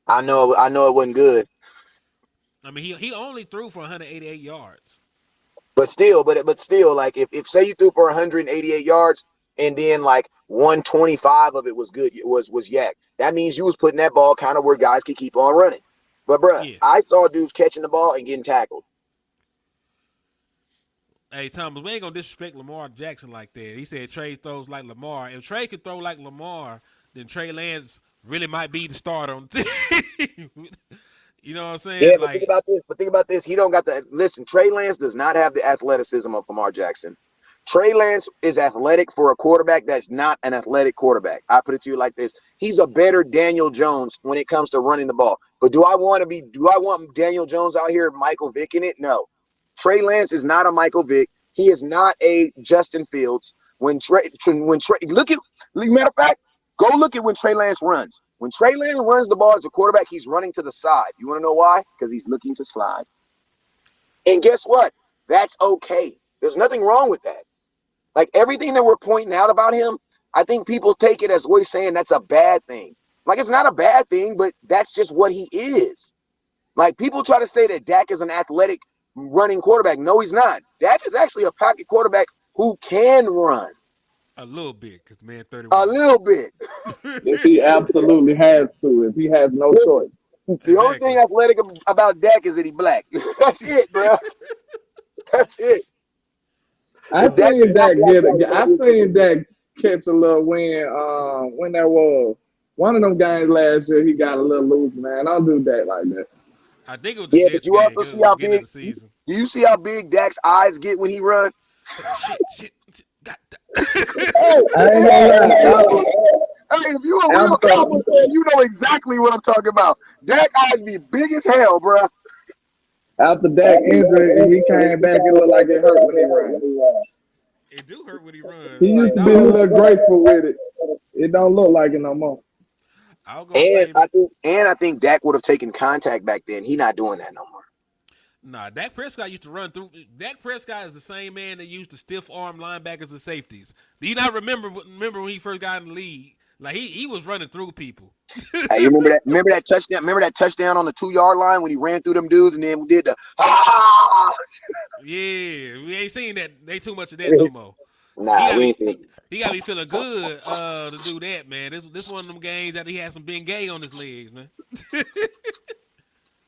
I know it wasn't good. I mean, he only threw for 188 yards. But still, like if say you threw for 188 yards and then like 125 of it was good, was yak. That means you was putting that ball kind of where guys could keep on running. But bruh, I saw dudes catching the ball and getting tackled. Hey, Thomas, we ain't going to disrespect Lamar Jackson like that. He said Trey throws like Lamar. If Trey could throw like Lamar, then Trey Lance really might be the starter on the team. You know what I'm saying? Yeah, but think about this. He don't got the – listen, Trey Lance does not have the athleticism of Lamar Jackson. Trey Lance is athletic for a quarterback that's not an athletic quarterback. I put it to you like this. He's a better Daniel Jones when it comes to running the ball. But do I want Daniel Jones out here Michael Vick in it? No. Trey Lance is not a Michael Vick. He is not a Justin Fields. Matter of fact, go look at when Trey Lance runs. When Trey Lance runs the ball as a quarterback, he's running to the side. You want to know why? Because he's looking to slide. And guess what? That's okay. There's nothing wrong with that. Like everything that we're pointing out about him, I think people take it as always saying that's a bad thing. Like it's not a bad thing, but that's just what he is. Like people try to say that Dak is an athletic running quarterback. No, he's not. Dak is actually a pocket quarterback who can run. A little bit, because man, 31. A little bit. If he absolutely has to, if he has no choice. The only thing athletic about Dak is that he's black. That's it, bro. That's it. I seen Dak catch a little win. When that was one of them games last year, he got a little loose, man. Don't do that like that. I think it was the but you also see how big. Do you see how big Dak's eyes get when he runs? Shit. I ain't gonna lie. Hey, if you a real Cowboys fan, you know exactly what I'm talking about. Dak eyes be big as hell, bro. After Dak injury, and he came back, it looked like it hurt when he ran. It do hurt when he runs. He used to be a little graceful with it. It don't look like it no more. I think Dak would have taken contact back then. He not doing that no more. Nah, Dak Prescott used to run through. Dak Prescott is the same man that used to stiff arm linebackers and safeties. Do you not remember when he first got in the league? Like he was running through people. Hey, you remember that? Remember that touchdown? Remember that touchdown on the 2-yard line when he ran through them dudes and then we did the Yeah, we ain't seen that. They too much of that no more. Nah, we ain't seen it. He got to be feeling good to do that, man. This one of them games that he had some Ben Gay on his legs, man.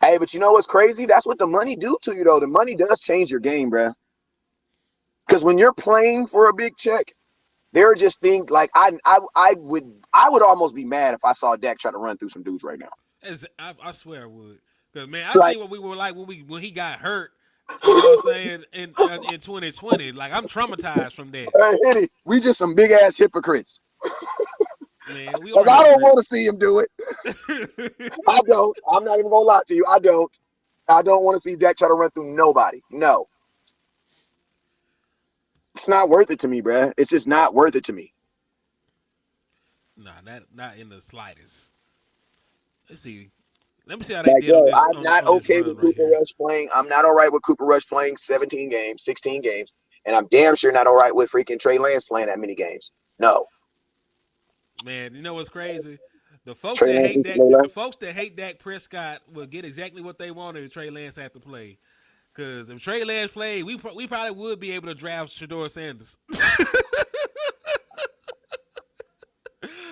Hey, but you know what's crazy? That's what the money do to you, though. The money does change your game, bro. Because when you're playing for a big check, there are just things like I would almost be mad if I saw Dak try to run through some dudes right now. I swear I would. Because man, I see what we were like when he got hurt. You know what I'm saying? In 2020, like I'm traumatized from that. Hey, Henny, we just some big ass hypocrites. Man, I don't want to see him do it. I don't. I'm not even gonna lie to you. I don't want to see Dak try to run through nobody. No. It's not worth it to me, bruh. It's just not worth it to me. Nah, not in the slightest. Let's see. Let me see how they Like, did on bro, this. I'm On, not on this okay run with right Cooper here. Rush playing. I'm not all right with Cooper Rush playing 17 games, 16 games, and I'm damn sure not all right with freaking Trey Lance playing that many games. No, Man, you know what's crazy? The folks Trey that Lance hate needs to play Dak, the less. folks that hate Dak Prescott will get exactly what they wanted if Trey Lance had to play. Because if Trey Lance played, we probably would be able to draft Shador Sanders.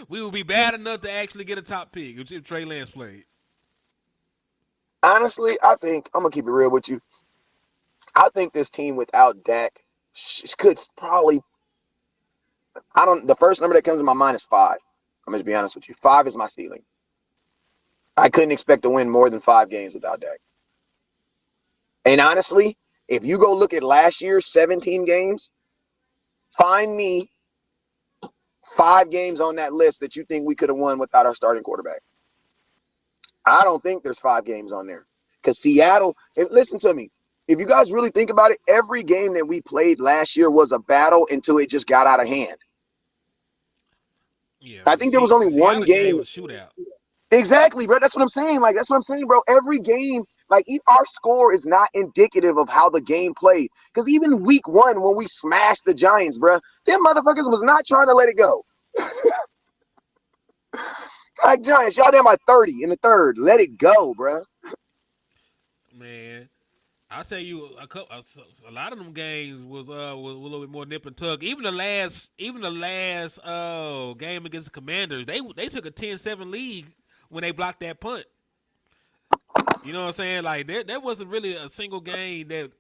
We would be bad enough to actually get a top pick if Trey Lance played. Honestly, I think I'm gonna keep it real with you. I think this team without Dak could probably. I don't. The first number that comes to my mind is 5. I'm gonna just be honest with you. 5 is my ceiling. I couldn't expect to win more than 5 games without Dak. And honestly, if you go look at last year's 17 games, find me 5 games on that list that you think we could have won without our starting quarterback. I don't think there's 5 games on there. Because Seattle, listen to me. If you guys really think about it, every game that we played last year was a battle until it just got out of hand. Yeah, I think there was only the one Seattle game game. was shootout. Exactly, bro. That's what I'm saying. Like, that's what I'm saying, bro. Every game, like, our score is not indicative of how the game played. Because even week 1, when we smashed the Giants, bro, them motherfuckers was not trying to let it go. Like, Giants, y'all down by 30 in the third. Let it go, bro. Man, I'll tell you a lot of them games was a little bit more nip and tuck. Even the last game against the Commanders, they took a 10-7 lead when they blocked that punt. You know what I'm saying? Like there wasn't really a single game that,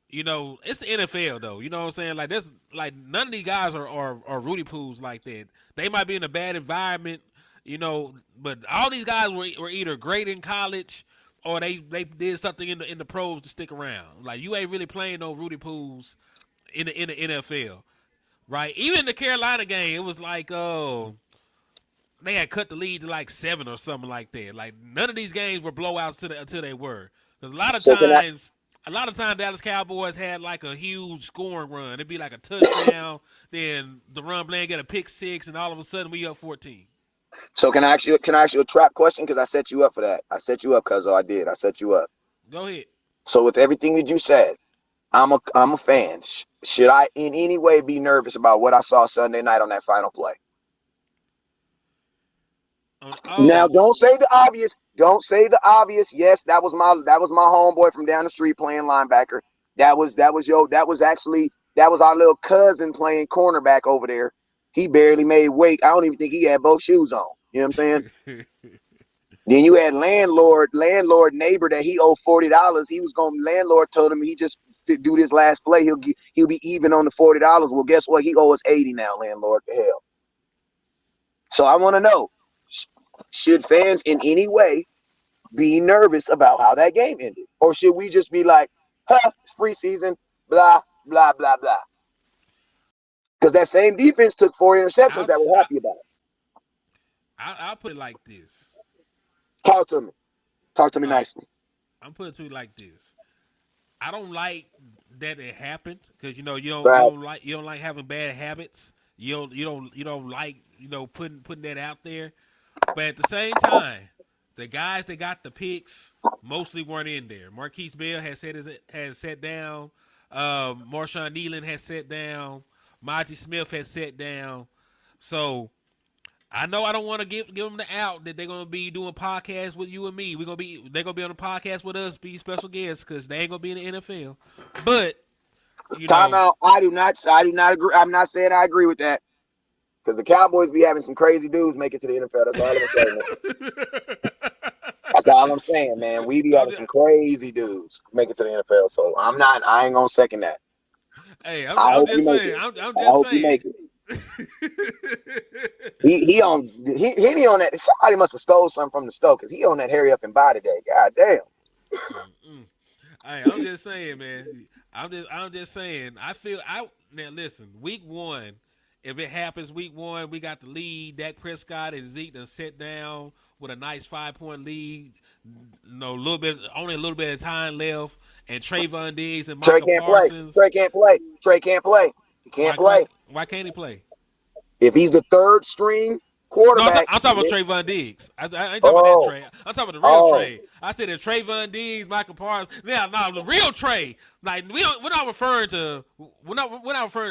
you know, it's the NFL though. You know what I'm saying? Like there's like none of these guys are Rudy Poos like that. They might be in a bad environment, you know, but all these guys were either great in college or they did something in the pros to stick around. Like you ain't really playing no Rudy Poos in the NFL, right? Even in the Carolina game, it was like they had cut the lead to like 7 or something like that. Like none of these games were blowouts until they were. Because a lot of times Dallas Cowboys had like a huge scoring run. It'd be like a touchdown, then the run blame get a pick 6, and all of a sudden we up 14. So can I ask you a trap question? Because I set you up for that. I set you up, cuzzo. I did. I set you up. Go ahead. So with everything that you said, I'm a fan. Should I in any way be nervous about what I saw Sunday night on that final play? Now, don't say the obvious. Don't say the obvious. Yes, that was my homeboy from down the street playing linebacker. That was our little cousin playing cornerback over there. He barely made weight. I don't even think he had both shoes on. You know what I'm saying? Then you had landlord neighbor that he owed $40. Landlord told him he just do this last play. He'll be even on the $40. Well, guess what? He owes us $80 now, landlord. The hell. So I want to know, should fans in any way be nervous about how that game ended? Or should we just be like, it's preseason, blah, blah, blah, blah? Because that same defense took 4 interceptions that we're happy about. I'll put it like this. Talk to me. Talk to me nicely. I'm putting it to you like this. I don't like that it happened because you don't like having bad habits. You don't like putting that out there. But at the same time, the guys that got the picks mostly weren't in there. Marquise Bell has sat down. Marshan Kneeland has sat down. Monty Smith has sat down. So I know I don't want to give them the out that they're gonna be doing podcasts with you and me. They're gonna be on the podcast with us, be special guests because they ain't gonna be in the NFL. But time out. I do not agree. I'm not saying I agree with that. Because the Cowboys be having some crazy dudes make it to the NFL. That's all I'm saying. That's all I'm saying, man. We be having some crazy dudes make it to the NFL. So I ain't gonna second that. Hey, I'm just saying. I hope you make it. He on that. Somebody must have stole something from the store because he on that hurry up and buy today. God damn. Hey, I'm just saying, man. I'm just saying. Now listen. Week 1. If it happens week 1, we got the lead. Dak Prescott and Zeke done sit down with a nice 5-point lead. Only a little bit of time left. And Trayvon Diggs and Michael Parsons. Trey can't play. He can't play. Why can't he play? If he's the third string quarterback. I'm talking about Trayvon Diggs. I ain't talking about that Trey. I'm talking about the real Trey. I said that Trayvon Diggs, Michael Parson. Now the real Trey. Like we're not referring to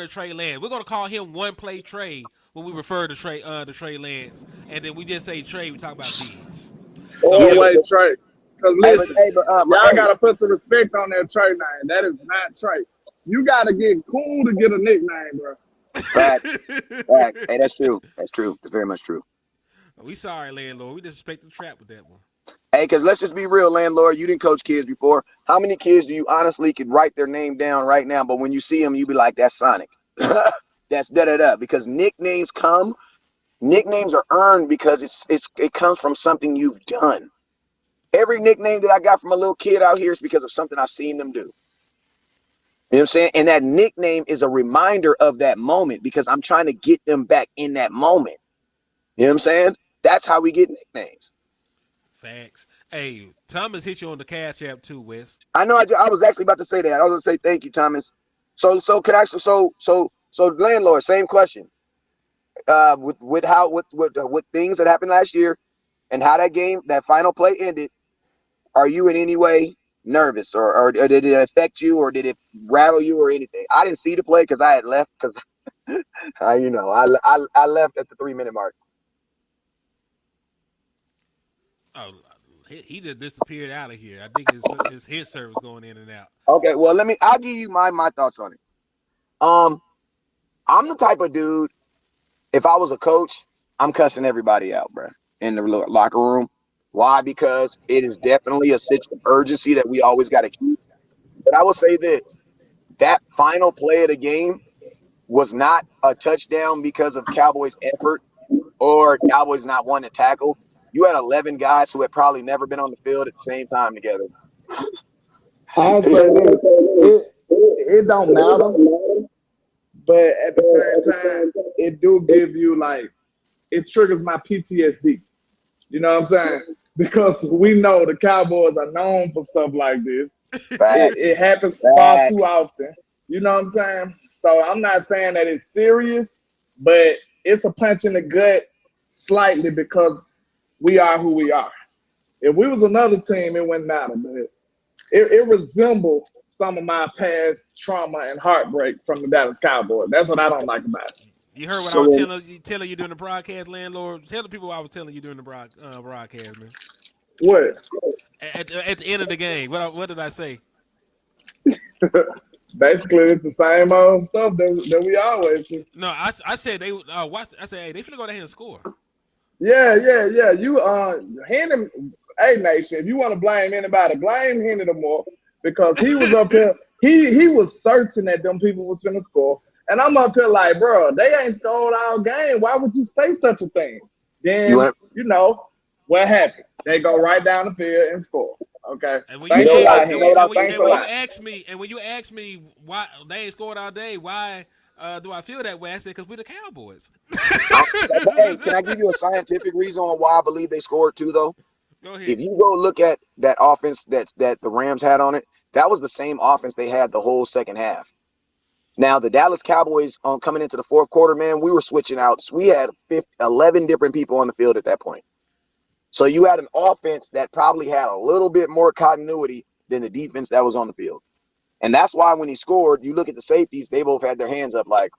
Trey Lance. We're gonna call him one play Trey when we refer to Trey Lance, and then we just say Trey. We talk about Diggs. Wait, Trey. Because listen, y'all hey. gotta put some respect on that Trey name. That is not Trey. You gotta get cool to get a nickname, bro. Fact. Hey, that's true. That's true. That's very much true. We sorry, landlord. We disrespect the trap with that one. Hey, because let's just be real, landlord. You didn't coach kids before. How many kids do you honestly could write their name down right now, but when you see them, you be like, that's Sonic. That's da-da-da. Because nicknames are earned because it comes from something you've done. Every nickname that I got from a little kid out here is because of something I've seen them do. You know what I'm saying? And that nickname is a reminder of that moment because I'm trying to get them back in that moment. You know what I'm saying? That's how we get nicknames. Facts. Hey, Thomas hit you on the Cash App too, Wes. I know. I was actually about to say that. I was going to say thank you, Thomas. So landlord, same question. With things that happened last year and how that final play ended, are you in any way nervous or did it affect you or did it rattle you or anything? I didn't see the play because I had left because I left at the 3-minute mark. Oh, he just disappeared out of here. I think it's his service going in and out. Okay, well I'll give you my thoughts on it. I'm the type of dude, if I was a coach, I'm cussing everybody out, bro, in the locker room. Why? Because it is definitely a sense of urgency that we always got to keep. But I will say this, that final play of the game was not a touchdown because of Cowboys' effort or Cowboys not wanting to tackle. You had 11 guys who had probably never been on the field at the same time together. I'll say this, it don't matter, but at the same time, it do give you it triggers my PTSD. You know what I'm saying? Because we know the Cowboys are known for stuff like this. It happens far too often. You know what I'm saying? So I'm not saying that it's serious, but it's a punch in the gut slightly because we are who we are. If we was another team, it wouldn't matter. But it resembled some of my past trauma and heartbreak from the Dallas Cowboys. That's what I don't like about it. You heard what I was telling you during the broadcast, landlord? Tell the people what I was telling you during the broadcast, man. What? At the end of the game, what did I say? Basically, it's the same old stuff that we always see. No, I said they watch. I said, hey, they finna go down here and score. Yeah. You hey Nation, if you want to blame anybody, blame Hennythemoor because he was up here. He was certain that them people was finna score. And I'm up here like, bro, they ain't scored all game. Why would you say such a thing? Then, you know, what happened? They go right down the field and score. Okay. And when you ask me why they ain't scored all day, why do I feel that way? I said, because we're the Cowboys. Hey, can I give you a scientific reason on why I believe they scored too, though? Go ahead. If you go look at that offense that the Rams had on it, that was the same offense they had the whole second half. Now, the Dallas Cowboys, coming into the fourth quarter, man, we were switching out. We had 11 different people on the field at that point. So you had an offense that probably had a little bit more continuity than the defense that was on the field. And that's why when he scored, you look at the safeties, they both had their hands up like,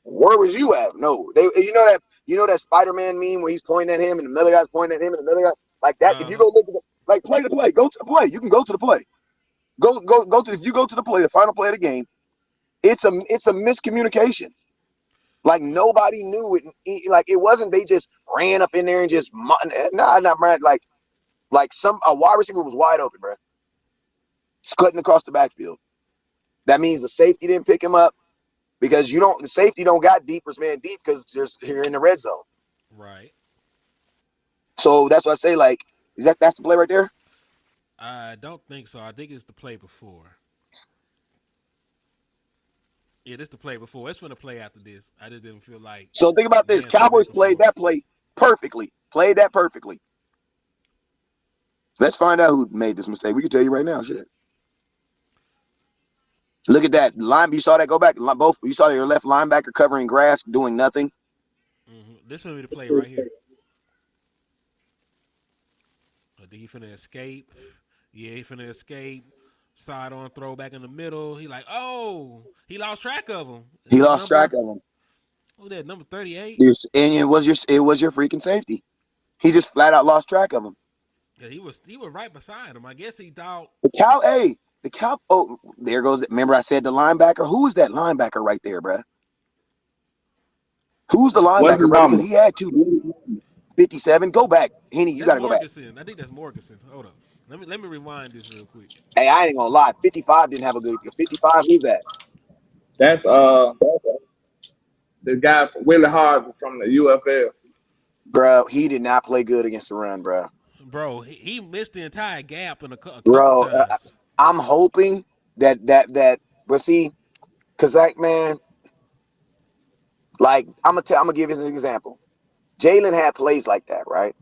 where was you at? No. You know that Spider-Man meme where he's pointing at him and another guy's pointing at him and another guy? Like that, if you go look at play the play, go to the play. You can go to the play. If you go to the play, the final play of the game, it's a miscommunication. Like nobody knew it. Like it wasn't they just ran up in there and just not like a wide receiver was wide open, bro. It's cutting across the backfield. That means the safety didn't pick him up because the safety don't got deepers man deep because you're in the red zone. Right. So that's what I say. Like, that's the play right there? I don't think so. I think it's the play before. Yeah, this the play before. It's going to play after this. I just didn't feel like. So think about this. Cowboys played that play perfectly. Let's find out who made this mistake. We can tell you right now. Shit. Look at that line. You saw that go back. You saw your left linebacker covering grass, doing nothing. Mm-hmm. This one be the play right here. He finna escape. Yeah, he finna escape. Side on throw back in the middle. He like, oh, he lost track of him. He lost track of him. Who that? Number 38. And it was your freaking safety. He just flat out lost track of him. Yeah, he was right beside him. I guess he thought The cow. Oh, there goes. Remember, I said the linebacker. Who is that linebacker right there, bruh? Who's the What's his linebacker, bro? number? Because he had 257. Go back, Henny. You gotta go back. Morganson. I think that's Morganson. Hold up. Let me rewind this real quick. Hey, I ain't gonna lie. 55 didn't have a good. 55. Who's that? That's the guy Willie Harvey from the UFL. Bro, he did not play good against the run, bro. Bro, he missed the entire gap in a couple Bro, times. I'm hoping that. But see, cause like man, like I'm gonna give you an example. Jalen had plays like that, right?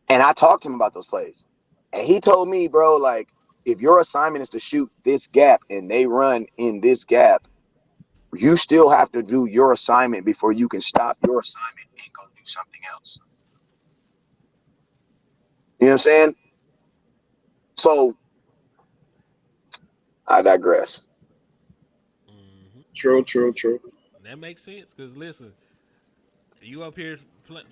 And I talked to him about those plays, and he told me, bro, like if your assignment is to shoot this gap and they run in this gap, you still have to do your assignment before you can stop your assignment and go do something else. You know what I'm saying? So I digress. True. That makes sense. Cause listen, you up here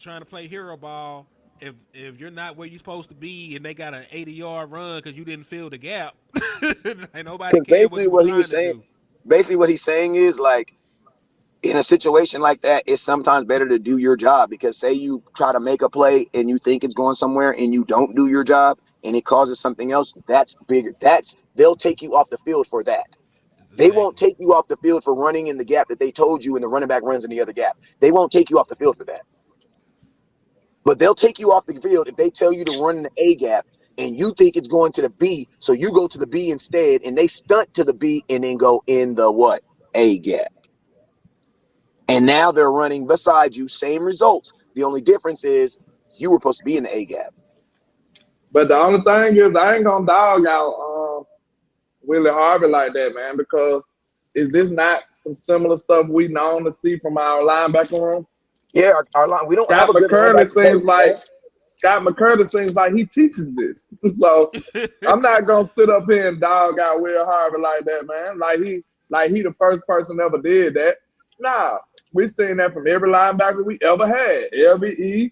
trying to play hero ball. If you're not where you're supposed to be and they got an 80-yard run because you didn't fill the gap, ain't nobody cares. Basically, what he was saying. Basically, what he's saying is like, in a situation like that, it's sometimes better to do your job because say you try to make a play and you think it's going somewhere and you don't do your job and it causes something else. That's bigger. They'll take you off the field for that. Exactly. They won't take you off the field for running in the gap that they told you and the running back runs in the other gap. They won't take you off the field for that. But they'll take you off the field if they tell you to run in the A gap and you think it's going to the B, so you go to the B instead, and they stunt to the B and then go in the what? A gap. And now they're running beside you, same results. The only difference is you were supposed to be in the A gap. But the only thing is, I ain't gonna dog out Willie Harvey like that, man, because is this not some similar stuff we known to see from our linebacker room? Yeah, our line. We don't have a good McCurdy Scott McCurdy seems like he teaches this. So I'm not gonna sit up here and dog out Will Harvey like that, man. Like he the first person ever did that. Nah, we seen that from every linebacker we ever had. LBE,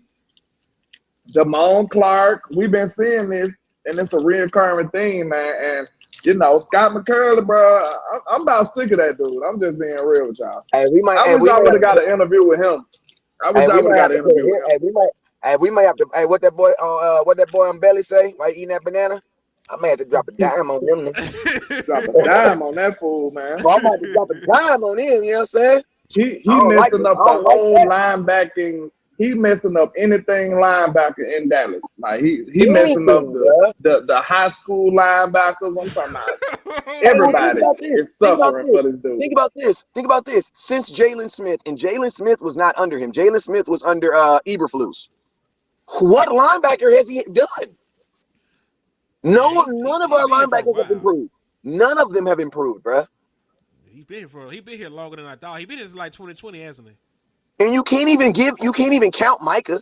Damone Clark. We've been seeing this, and it's a reoccurring theme, man. And you know, Scott McCurdy, bro, I'm about sick of that dude. I'm just being real with y'all. Hey, I wish I would have got an interview with him. I wish I would have got an interview with him. We might have to. Hey, what that boy on Belly say? While eating that banana, I may have to drop a dime on him. Drop a dime on that fool, man. Well, I'm about to drop a dime on him. You know what I'm saying? He messing up the whole linebacking. He messing up anything linebacker in Dallas. Like he messing up the high school linebackers. I'm talking about everybody is suffering for this dude. Think about this. Since Jalen Smith, and Jalen Smith was not under him. Jalen Smith was under Eberflus. What linebacker has he done? None of our linebackers have improved. None of them have improved, bruh. He been here longer than I thought. He been here since like 2020, hasn't he? And you can't even count Micah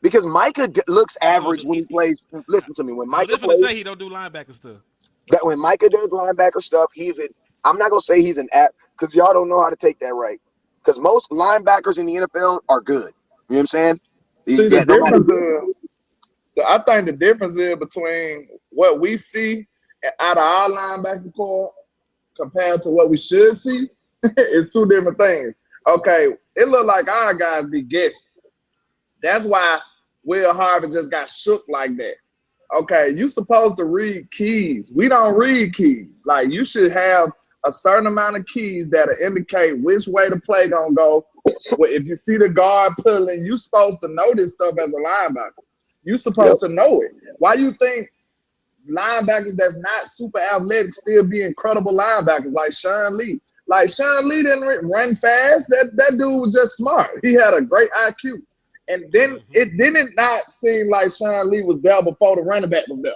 because Micah looks average when he plays. Listen to me, when Micah plays, say he don't do linebacker stuff. That when Micah does linebacker stuff, I'm not gonna say he's an app because y'all don't know how to take that right. Because most linebackers in the NFL are good. You know what I'm saying? The difference is, I think the difference is between what we see out of our linebacker core compared to what we should see is two different things. Okay, it looked like our guys be guessing. That's why Will Harvey just got shook like that. Okay, you supposed to read keys. We don't read keys. Like, you should have a certain amount of keys that'll indicate which way the play gonna go. If you see the guard pulling, you supposed to know this stuff as a linebacker. You supposed to know it. Why you think linebackers that's not super athletic still be incredible linebackers like Sean Lee? Like, Sean Lee didn't run fast. That dude was just smart. He had a great IQ. And then it didn't not seem like Sean Lee was there before the running back was there.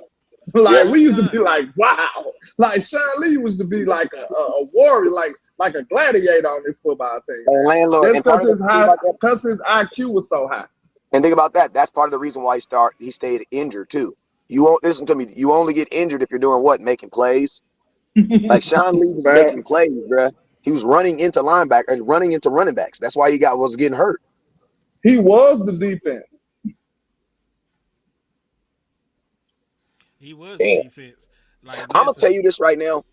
Like, we used to be like, wow. Like, Sean Lee used to be like a warrior. Like, like a gladiator on this football team. And landlord, Just because his IQ was so high. And think about that. That's part of the reason why he stayed injured too. You won't listen to me. You only get injured if you're doing what? Making plays. Like Sean Lee was making plays, bruh. He was running into linebackers, running into running backs. That's why was getting hurt. He was the defense. He was the defense. Like, I'm gonna tell you this right now.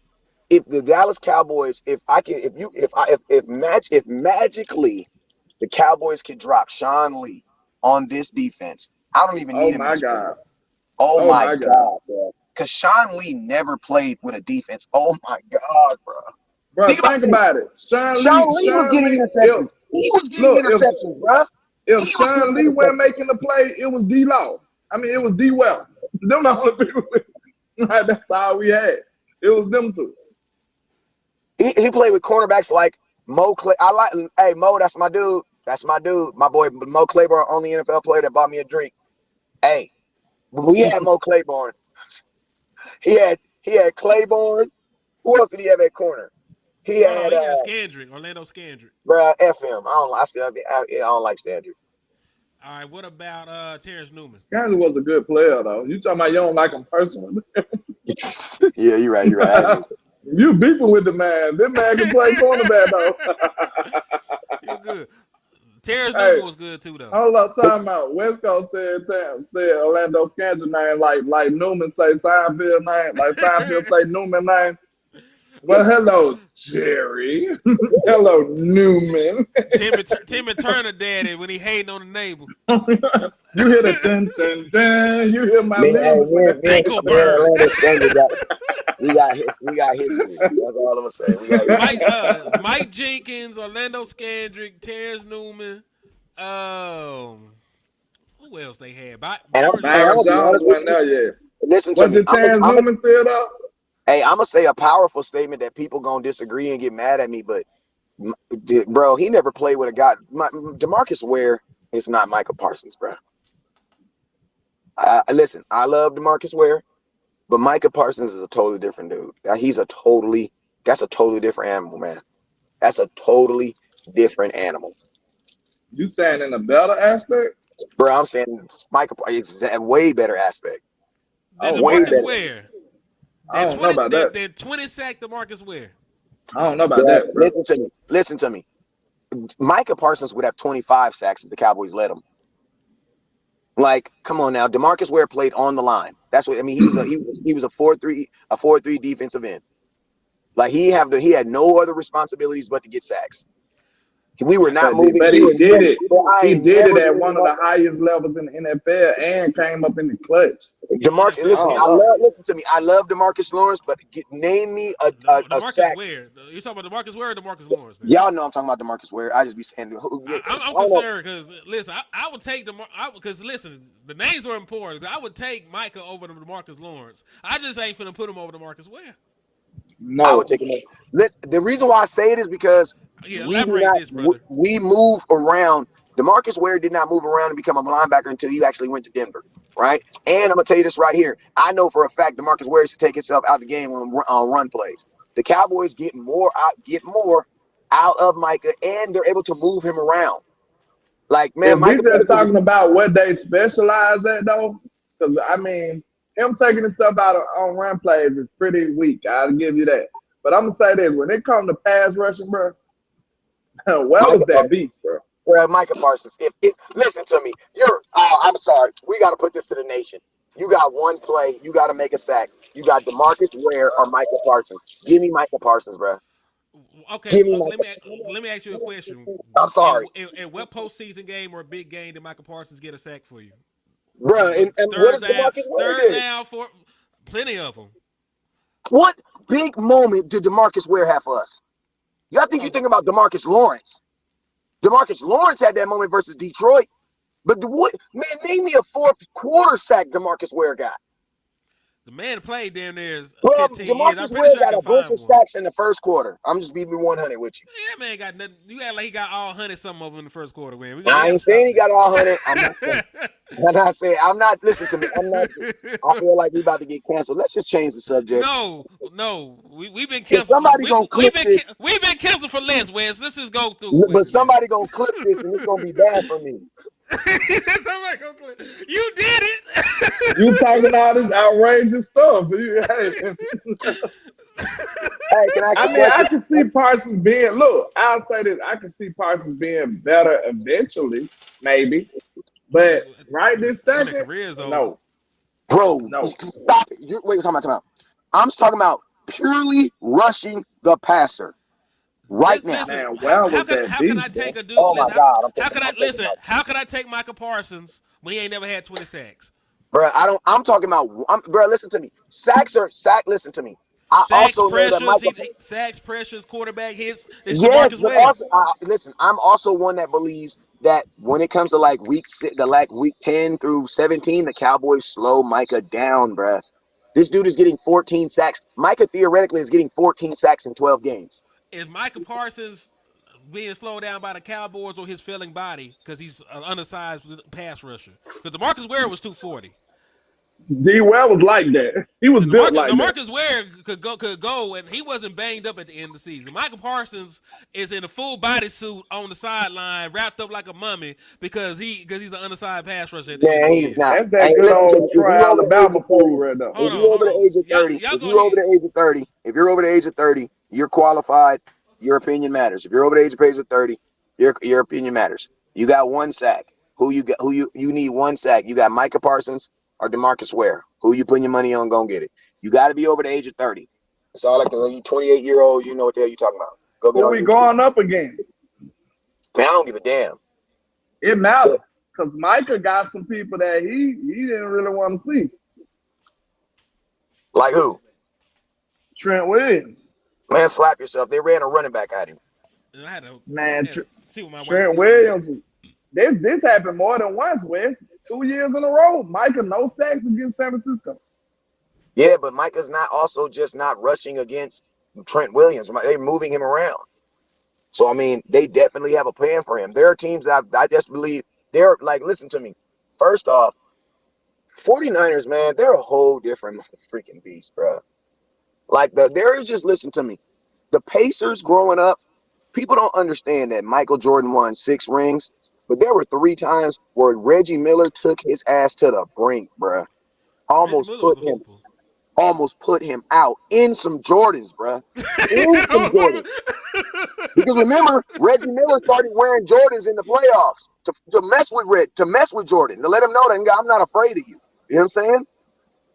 If the Dallas Cowboys, if magically the Cowboys could drop Sean Lee on this defense, I don't even need him. Oh my God. Oh my God, bro. Because Sean Lee never played with a defense. Oh my God, bro. Bro, think about it. Sean Lee was getting interceptions. He was getting interceptions, bro. If Sean Lee wasn't making the play, it was D-Law. I mean, it was D-Well. Them the only people. That's all we had. It was them two. He played with cornerbacks like Mo Clay. Hey, Mo, that's my dude. That's my dude. My boy Mo Claiborne, only NFL player that bought me a drink. Hey, we had Mo Claiborne. He had Claiborne. Who else did he have at corner? He had Orlando Scandrick. Bro, F him. I don't like Scandrick. All right, what about Terrence Newman? Scandrick was a good player though. You talking about you don't like him personally? Yeah, you're right. You beefing with the man. This man can play cornerback though. You're good. Terrence Newman was good too though. Hold up, time out. West Coast said Orlando Scandrick name like Newman say Seinfeld name, like Seinfeld say Newman name. Well, hello, Jerry. Hello, Newman. Timmy Turner daddy when he hating on the neighbor. You hear the dun dun dun. You hear my We got history. That's all I'm gonna say. Mike Jenkins, Orlando Scandrick, Terrence Newman. Who else they had? Byron Jones wasn't there yet. Listen to me. Was it Terrence Newman still up? Hey, I'm gonna say a powerful statement that people gonna disagree and get mad at me, but bro, he never played with a guy. DeMarcus Ware is not Michael Parsons, bro. Listen, I love DeMarcus Ware, but Micah Parsons is a totally different dude. That's a totally different animal, man. That's a totally different animal. You saying in a better aspect? Bro, I'm saying Micah is a way better aspect. Way better. Ware. I don't know about that. That 20 sack DeMarcus Ware. I don't know about that. Bro. Listen to me. Micah Parsons would have 25 sacks if the Cowboys let him. Like, come on now. DeMarcus Ware played on the line. That's what I mean. He was a 4-3 defensive end. Like he had no other responsibilities but to get sacks. We were not moving. But he did it. He did it at one of the highest levels in the NFL and came up in the clutch. DeMarcus, listen to me. I love DeMarcus Lawrence, but name me a sack. Ware. You talking about DeMarcus Ware or DeMarcus Lawrence? Man? Y'all know I'm talking about DeMarcus Ware. I just be saying. I'm concerned because listen, I would take because listen, the names are important. I would take Micah over to DeMarcus Lawrence. I just ain't finna put him over DeMarcus Ware. No, I would take him. The reason why I say it is because we move around. DeMarcus Ware did not move around and become a linebacker until you actually went to Denver, right? And I'm gonna tell you this right here. I know for a fact DeMarcus Ware should take himself out of the game on run plays. The Cowboys get more out of Micah, and they're able to move him around. Like, man, Micah. We're just talking about what they specialize at, though. Because I mean, him taking himself out on run plays is pretty weak. I'll give you that. But I'm gonna say this: when it comes to pass rushing, bro, where was that beast, bro? Well, Micah Parsons. If listen to me, I'm sorry. We got to put this to the nation. You got one play. You got to make a sack. You got DeMarcus Ware or Micah Parsons. Give me Micah Parsons, bro. Okay, let me ask you a question. I'm sorry. In what postseason game or big game did Micah Parsons get a sack for you? Bro, and what is DeMarcus Ware? Third down for plenty of them. What big moment did DeMarcus Ware have for us? Y'all think you think about DeMarcus Lawrence. DeMarcus Lawrence had that moment versus Detroit. But name me a fourth quarter sack DeMarcus Ware got. The man played damn near Bro, 15 years. I'm Demarcus pretty Ware sure I got a can bunch find of one. sacks in the first quarter. I'm just being 100 with you. Yeah, that man got nothing. You act like he got all 100 something over in the first quarter, man. I ain't saying he got all 100. I'm not saying. I'm not. Listen to me. I'm not. I feel like we about to get canceled. Let's just change the subject. No. We've been If canceled. somebody gonna clip this, We've been canceled for less, Wes. Let's just go through. but somebody gonna clip this, and it's gonna be bad for me. Somebody gonna clip. You did it. You talking all this outrageous stuff. Hey, Hey, can I mean, I can see Parsons being. Look, I'll say this. I can see Parsons being better eventually, maybe. But right this second, no. Bro, No. Stop it. Wait, what are you talking about? I'm talking about purely rushing the passer right now. Listen, Man, Ware was that how can beast, I take bro. a dude? Oh my listen, God! How can I listen? How can I take Micah Parsons when he ain't never had 20 sacks? Bro, I'm talking about. Bro, listen to me. Listen to me. I Sacks, also know that Micah. sacks, pressures, quarterback hits. It's Yes, DeMarcus but Ware. also, listen. I'm also one that believes that when it comes to like week 10 through 17, the Cowboys slow Micah down, bruh. This dude is getting 14 sacks. Micah theoretically is getting 14 sacks in 12 games. Is Micah Parsons being slowed down by the Cowboys or his failing body because he's an undersized pass rusher? Because DeMarcus Ware was 240. D. Well was like that. He was built like that. DeMarcus Ware could go, and he wasn't banged up at the end of the season. Michael Parsons is in a full bodysuit on the sideline, wrapped up like a mummy because he's an undersized pass rusher. Man, he's not. That's that good old Troy Alabama fool right now. If you're over the age of 30, if you're over the age of 30, you're qualified. Your opinion matters. If you're over the age of 30, your opinion matters. You got one sack. You need one sack. You got Micah Parsons or DeMarcus Ware. Who you putting your money on, gonna get it. You got to be over the age of 30. That's all I can say. You 28-year-old, you know what the hell you talking about. Go get Who we going up against? Man, I don't give a damn. It matters because Micah got some people that he didn't really want to see. Like who? Trent Williams. Man, slap yourself. They ran a running back at him. Trent Williams. This happened more than once, Wes. 2 years in a row. Micah no sacks against San Francisco. Yeah, but Micah's not also just not rushing against Trent Williams. They're moving him around. So, I mean, they definitely have a plan for him. There are teams that I just believe they're like, listen to me. First off, 49ers, man, they're a whole different freaking beast, bro. Like, listen to me. The Pacers growing up, people don't understand that Michael Jordan won 6 rings, but there were 3 times where Reggie Miller took his ass to the brink, bro. Almost put him out in some Jordans, bro. In some Jordans. Because remember, Reggie Miller started wearing Jordans in the playoffs to mess with Jordan, to let him know that I'm not afraid of you. You know what I'm saying?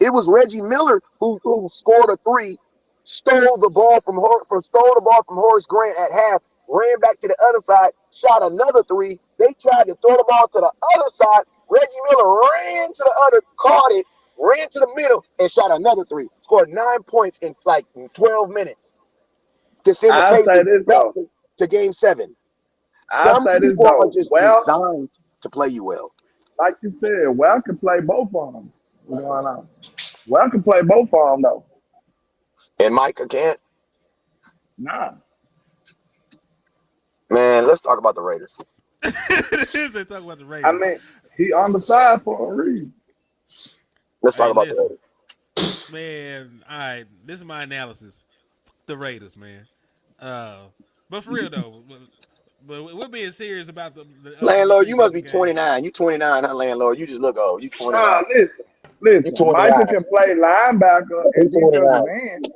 It was Reggie Miller who scored a 3, stole the ball from Horace Grant at half, ran back to the other side, shot another 3. They tried to throw the ball to the other side. Reggie Miller ran to the other, caught it, ran to the middle, and shot another 3. Scored 9 points in 12 minutes to send the Pacers back to Game 7. Some people are just designed to play you well. Like you said, Ware can play both of them. What's going on? Ware can play both of them, though. And Micah can't? Nah. Man, let's talk about the Raiders. I mean, he on the side for a reason. Let's talk about the Raiders. Man, all right. This is my analysis. The Raiders, man. But for real though, but we're being serious about the landlord. You must be 29. You 29, huh, landlord? You just look old. You 29. Nah, listen. Michael can play linebacker and defensive end.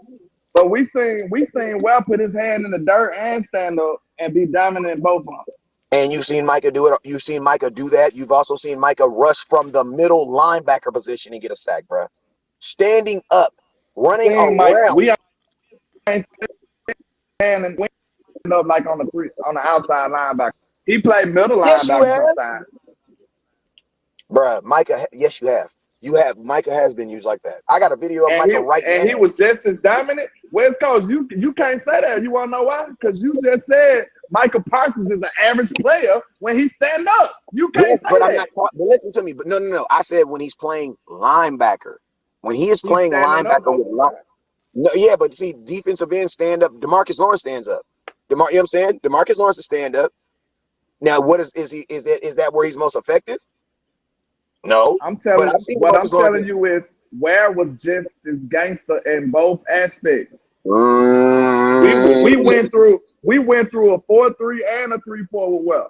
But we seen Ware put his hand in the dirt and stand up and be dominant in both of them. And you've seen Micah do it. You've seen Micah do that. You've also seen Micah rush from the middle linebacker position and get a sack, bro. Standing up, running around. We ain't standing up like on the outside linebacker. He played middle linebacker sometimes. Bruh, Micah, yes, you have. Micah has been used like that. I got a video of Micah right now. And he was just as dominant. West Coast, you can't say that. You want to know why? Because you just said Micah Parsons is an average player when he stand up. You can't say that. But listen to me. But no. I said when he's playing linebacker. When he is He's playing standing up linebacker with most of the time. no, yeah, but see, defensive end stand up. DeMarcus Lawrence stands up. You know what I'm saying? DeMarcus Lawrence is stand up. Now, what is he? Is that where he's most effective? No, but I've seen What I'm DeMarcus telling Lawrence. you is Ware was just as gangster in both aspects. We went through a 4-3 and a 3-4 with Ware.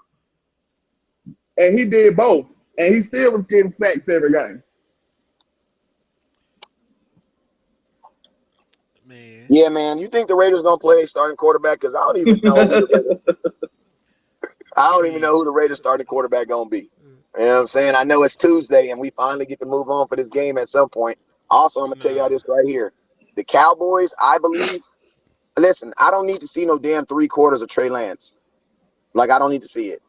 And he did both. And he still was getting sacks every game. Man. Yeah, man. You think the Raiders gonna play starting quarterback? Because I don't even know. I don't even know who the Raiders starting quarterback gonna be. You know what I'm saying? I know it's Tuesday and we finally get to move on for this game at some point. Also, I'm gonna tell y'all this right here: the Cowboys, I believe. Listen, I don't need to see no damn 3 quarters of Trey Lance. Like, I don't need to see it.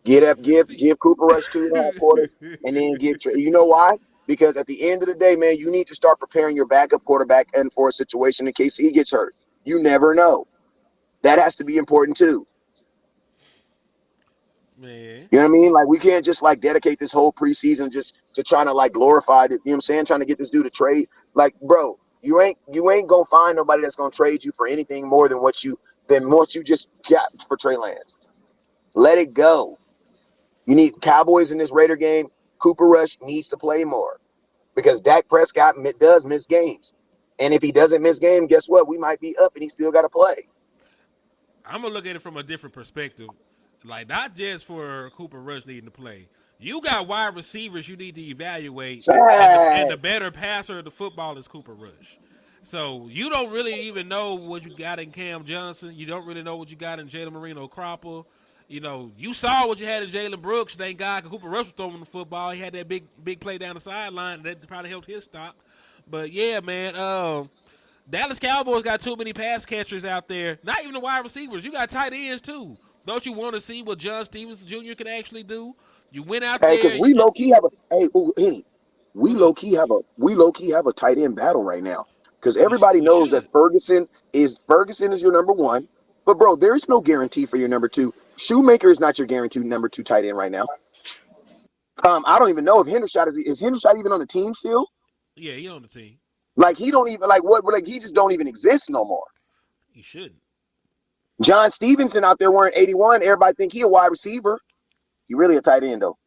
Give Cooper Rush 2.5 quarters, and then get Trey. You know why? Because at the end of the day, man, you need to start preparing your backup quarterback and for a situation in case he gets hurt. You never know. That has to be important too. Man. You know what I mean? Like, we can't just like dedicate this whole preseason just to trying to like glorify it. You know what I'm saying? Trying to get this dude to trade. Like, bro, you ain't gonna find nobody that's gonna trade you for anything more than what you just got for Trey Lance. Let it go. You need Cowboys in this Raider game. Cooper Rush needs to play more because Dak Prescott does miss games. And if he doesn't miss game, guess what? We might be up and he still got to play. I'm going to look at it from a different perspective. Like, not just for Cooper Rush needing to play. You got wide receivers you need to evaluate. And the better passer of the football is Cooper Rush. So you don't really even know what you got in Cam Johnson. You don't really know what you got in Jalen Marino-Cropper. You know, you saw what you had in Jalen Brooks. Thank God Cooper Rush was throwing the football. He had that big play down the sideline. That probably helped his stock. But, yeah, man, Dallas Cowboys got too many pass catchers out there. Not even the wide receivers. You got tight ends, too. Don't you want to see what John Stevens Jr. can actually do? You went out there. Because we low-key have we low-key have a tight end battle right now. Because everybody knows that Ferguson is your number 1. But, bro, there is no guarantee for your number 2. Shoemaker is not your guaranteed number 2 tight end right now. I don't even know if Hendershot is Hendershot even on the team still? Yeah, he on the team. Like, he don't even he just don't even exist no more. He shouldn't. John Stevenson out there wearing 81. Everybody think he a wide receiver. He really a tight end though.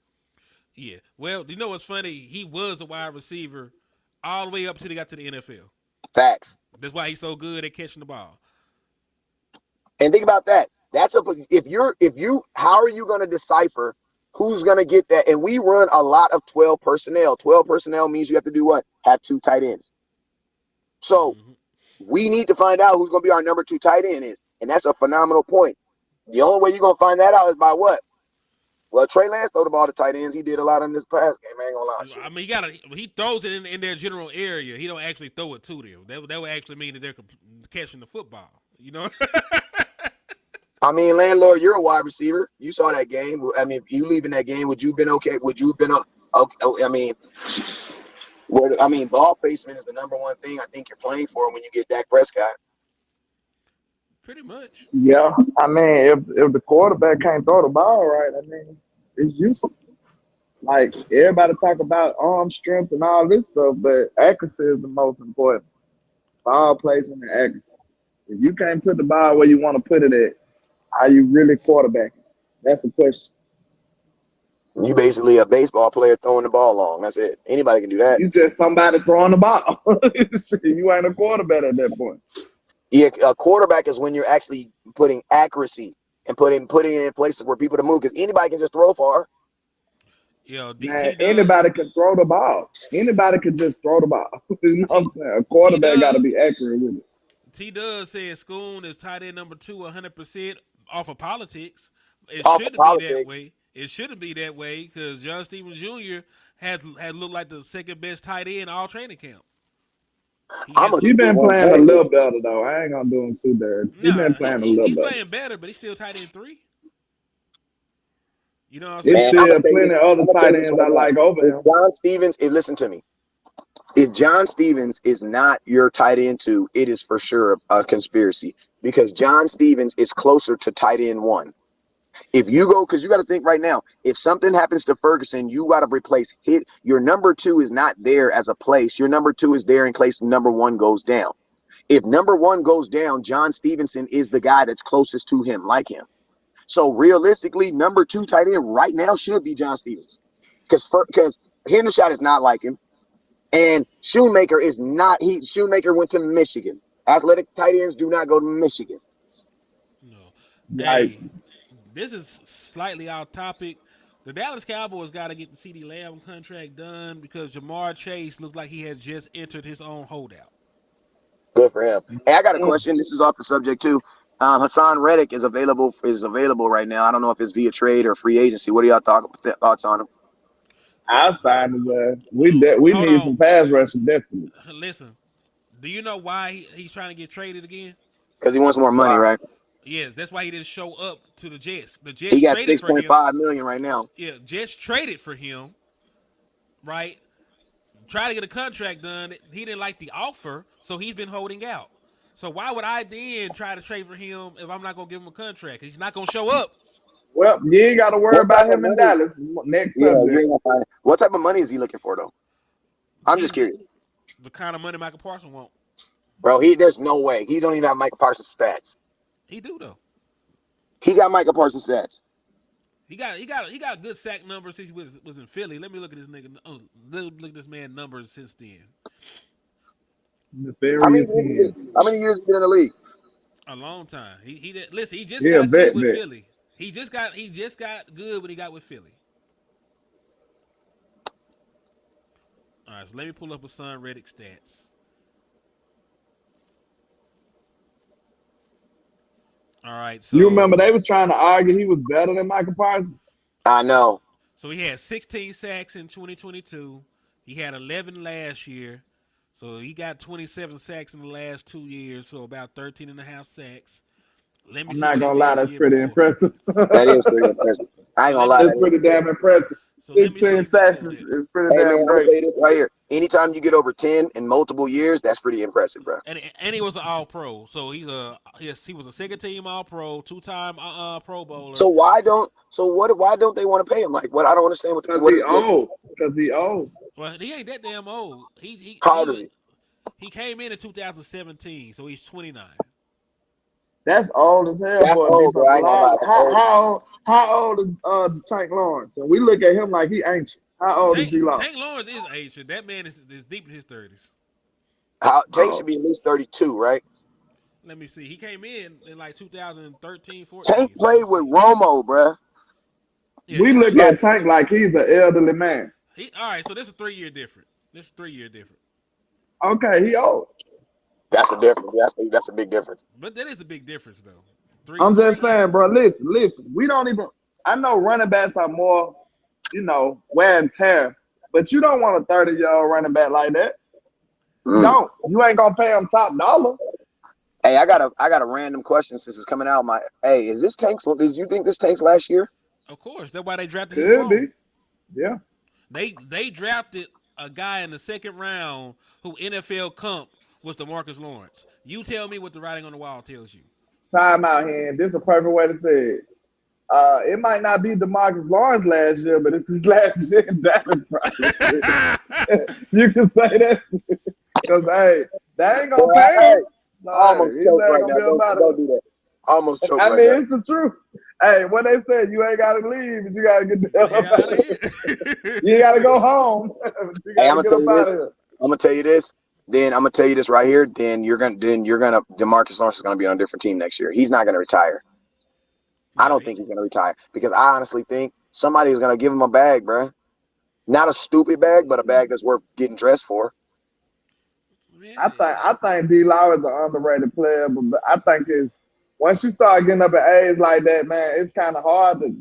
Yeah. Well, you know what's funny? He was a wide receiver all the way up until he got to the NFL. Facts. That's why he's so good at catching the ball. And think about that. How are you going to decipher who's going to get that? And we run a lot of 12 personnel. 12 personnel means you have to do what? Have 2 tight ends. So we need to find out who's going to be our number 2 tight end is. And that's a phenomenal point. The only way you're going to find that out is by what? Well, Trey Lance throw the ball to tight ends. He did a lot in this pass game. I ain't gonna lie. I mean, he throws it in their general area. He don't actually throw it to them. That would actually mean that they're catching the football. You know? I mean, landlord, you're a wide receiver. You saw that game. I mean, if you leaving that game, would you have been okay? Would you have been okay? I mean, ball placement is the number 1 thing I think you're playing for when you get Dak Prescott. Pretty much. Yeah. I mean, if the quarterback can't throw the ball right, I mean, it's useless. Like, everybody talk about arm strength and all this stuff, but accuracy is the most important. Ball placement and accuracy. If you can't put the ball where you want to put it at, are you really quarterbacking? That's the question. You basically a baseball player throwing the ball long. That's it. Anybody can do that. You just somebody throwing the ball. You ain't a quarterback at that point. Yeah, a quarterback is when you're actually putting accuracy and putting it in places where people to move, because anybody can just throw far. Yeah, man, anybody can throw the ball. Anybody can just throw the ball. You know what I'm saying? A quarterback got to be accurate with it. T-Dub said Schoon is tight end number 2 100% off of politics. It shouldn't be that way. It shouldn't be that way because John Stevens Jr. had looked like the second best tight end all training camp. He's been playing a little better, though. I ain't going to do him too dirty. He's been playing a little better. He's playing better, but he's still tight end 3. You know what I'm saying? It's still plenty of other tight ends I like over him. John Stevens, listen to me. If John Stevens is not your tight end 2, it is for sure a conspiracy because John Stevens is closer to tight end 1. If you go, because you got to think right now, if something happens to Ferguson, you got to replace your number 2 is not there as a place. Your number 2 is there in case number 1 goes down. If number 1 goes down, John Stevenson is the guy that's closest to him, like him. So realistically, number 2 tight end right now should be John Stevenson, because Hendershot is not like him, and Shoemaker is not. Shoemaker went to Michigan. Athletic tight ends do not go to Michigan. No. Yikes. Hey, this is slightly off topic. The Dallas Cowboys got to get the CeeDee Lamb contract done because Jamar Chase looks like he has just entered his own holdout. Good for him. Hey, I got a question. This is off the subject too. Hassan Reddick is available right now. I don't know if it's via trade or free agency. What are y'all thoughts on him? Outside of that, we need some pass rushing desperately. Listen, do you know why he's trying to get traded again? Because he wants more money, right? Yes, that's why he didn't show up to the Jets. The Jets he got traded $6.5 million right now. Yeah, Jets traded for him, right? Try to get a contract done. He didn't like the offer, so he's been holding out. So why would I then try to trade for him if I'm not gonna give him a contract? He's not gonna show up. Well, you ain't got to worry about him in Dallas next Sunday. You ain't gonna find it. What type of money is he looking for though? I'm just curious. The kind of money Michael Parson wants. Bro, there's no way. He don't even have Michael Parsons stats. He do though. He got Michael Parsons stats. He got good sack numbers since he was in Philly. Let me look at this nigga. Oh, look at this man numbers since then. How many years has he been in the league? A long time. He did, listen. He just got good with Philly. He just got good when he got with Philly. All right, so let me pull up Hassan Reddick stats. All right, so you remember they was trying to argue he was better than Michael Parsons? I know. So he had 16 sacks in 2022. He had 11 last year. So he got 27 sacks in the last 2 years, so about 13 and a half sacks. I'm not going to lie, that's pretty impressive. That is pretty impressive. I ain't going to lie. That's pretty damn impressive. So 16 sacks is pretty damn great. I'm say this right here. Anytime you get over 10 in multiple years, that's pretty impressive, bro. And he was an All-Pro. So he was a second-team All-Pro, 2-time Pro Bowler. So why don't they want to pay him? Like, what? I don't understand what. Because he old. Because he old. Well, he ain't that damn old. How old is he? He came in 2017, so he's 29. That's old as hell, boy. Old, bro. I ain't gonna lie. How old is Tank Lawrence? And we look at him like he ancient. How old is D-Law? Tank Lawrence is ancient. That man is deep in his 30s. Tank should be at least 32, right? Let me see. He came in like 2013, 14. Tank played with Romo, bro. Yeah, we look at Tank like he's an elderly man. All right, so this is a 3-year difference. Okay, he old. That's a difference. That's a big difference. But that is a big difference, though. I'm just saying, bro. Listen. We don't even. I know running backs are more, wear and tear, but you don't want a 30-year-old running back like that. No, you ain't gonna pay him top dollar. Hey, I got a random question since it's coming out. Is this Tank's? You think this Tank's last year? Of course, that's why they drafted. Could be. Yeah. They drafted a guy in the second round who NFL comp was DeMarcus Lawrence. You tell me what the writing on the wall tells you. Time out here. This is a perfect way to say it. It might not be DeMarcus Lawrence last year, but it's his last year in Dallas. You can say that because they ain't gonna pay him. I almost choked right now. Don't do that. I almost choked right now. It's the truth. Hey, what they said, you ain't gotta leave, but you gotta get the hell up out of here. You gotta go home. I'm gonna tell you this. Then I'm gonna tell you this right here. Then you're gonna DeMarcus Lawrence is gonna be on a different team next year. He's not gonna retire. I don't think he's gonna retire because I honestly think somebody is gonna give him a bag, bro. Not a stupid bag, but a bag that's worth getting dressed for. I think D. Law is an underrated player, but I think once you start getting up at age like that, man, it's kind of hard to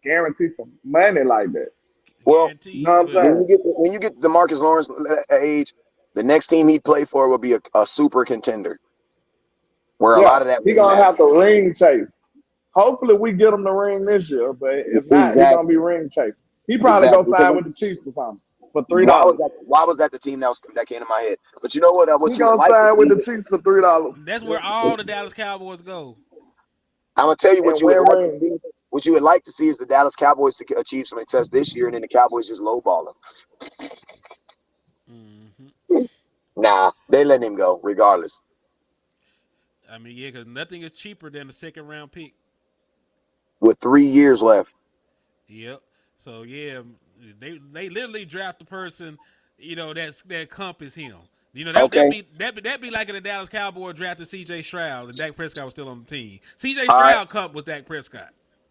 guarantee some money like that. Well, you know what I'm saying? When you get to DeMarcus Lawrence age, the next team he'd play for will be a super contender. Where a lot of that he's gonna have to ring chase. Hopefully we get him the ring this year, but if not, he's gonna be ring chase. He probably go sign with the Chiefs or something for $3. Why was that the team that came to my head? But you know what? He gonna sign with the Chiefs for $3. That's where all the Dallas Cowboys go. I'm gonna tell you what and you would win like to rings. see. What you would like to see is the Dallas Cowboys to achieve some success this year, and then the Cowboys just lowball them. Mm-hmm. Nah, they letting him go regardless. I mean, yeah, because nothing is cheaper than a second round pick. With 3 years left. Yep. So yeah, they literally draft the person, that compass him. Okay. That'd be like in the Dallas Cowboys drafted C.J. Stroud and Dak Prescott was still on the team. C.J. All right. Stroud comp with Dak Prescott.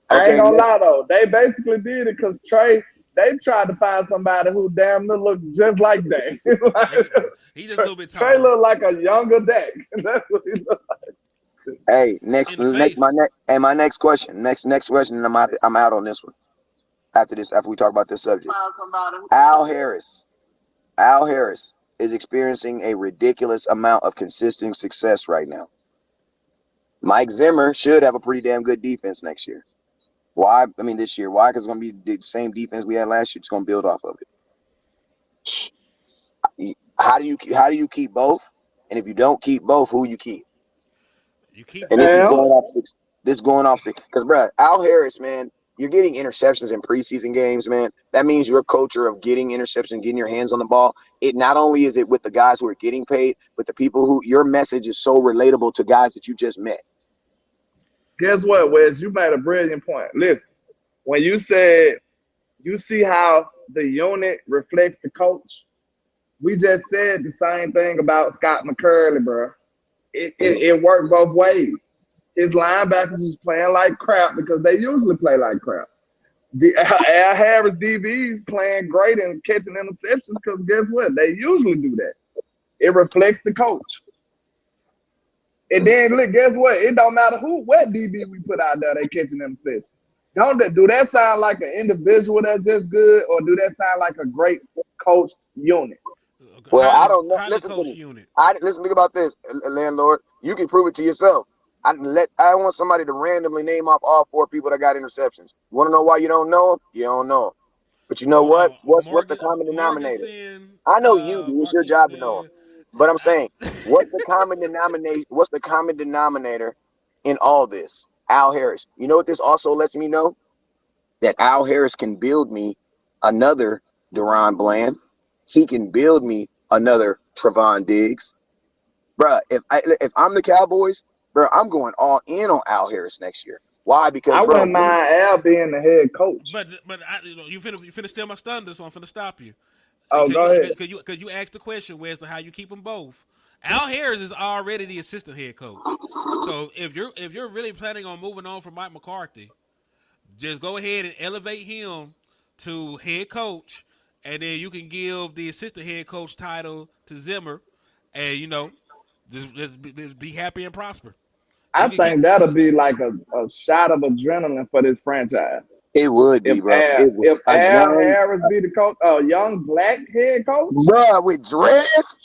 I ain't Okay. gonna lie though, they basically did it because they tried to find somebody who damn near looked just like Dak. He just a little bit Trey taller. looked like a younger Dak. That's what he looked like. Hey, In the face. my next question. Next question, and I'm out on this one. After we talk about this subject. Al Harris is experiencing a ridiculous amount of consistent success right now. Mike Zimmer should have a pretty damn good defense next year. Why? I mean, this year. Why? Because it's going to be the same defense we had last year. It's going to build off of it. How do you keep both? And if you don't keep both, who you keep? You keep. And this is going off six. Because, bro, Al Harris, man, you're getting interceptions in preseason games, man. That means you're a culture of getting interceptions, getting your hands on the ball. It not only is it with the guys who are getting paid, but the people who your message is so relatable to guys that you just met. Guess what, Wes? You made a brilliant point. Listen, when you said you see how the unit reflects the coach, we just said the same thing about Scott McCurley, bro. It worked both ways. His linebackers was playing like crap because they usually play like crap. Al Harris DBs playing great and catching interceptions because guess what? They usually do that. It reflects the coach. And then look, guess what? It don't matter what DB we put out there, they catching interceptions. Do that sound like an individual that's just good, or do that sound like a great coach unit? Well, I don't know. Listen Listen to me. Unit. Think about this, landlord. You can prove it to yourself. I want somebody to randomly name off all 4 people that got interceptions. You want to know why you don't know them? You don't know them. But you know what? What's the common denominator? I know you do. It's your job to know them. But I'm saying, what's the common denominator? What's the common denominator in all this? Al Harris. You know what this also lets me know? That Al Harris can build me another Deron Bland. He can build me another Trevon Diggs. Bruh, if I'm the Cowboys, bro, I'm going all in on Al Harris next year. Why? Because I wouldn't mind Al being the head coach. But you finna steal my thunder, so I'm finna stop you. Oh, go ahead. Because you asked the question as to how you keep them both. Al Harris is already the assistant head coach. So if you're really planning on moving on from Mike McCarthy, just go ahead and elevate him to head coach, and then you can give the assistant head coach title to Zimmer, and just be happy and prosper. I think that'll be like a shot of adrenaline for this franchise. It would be, bro. If Al Harris be the coach, a young black head coach, bro, with dreads.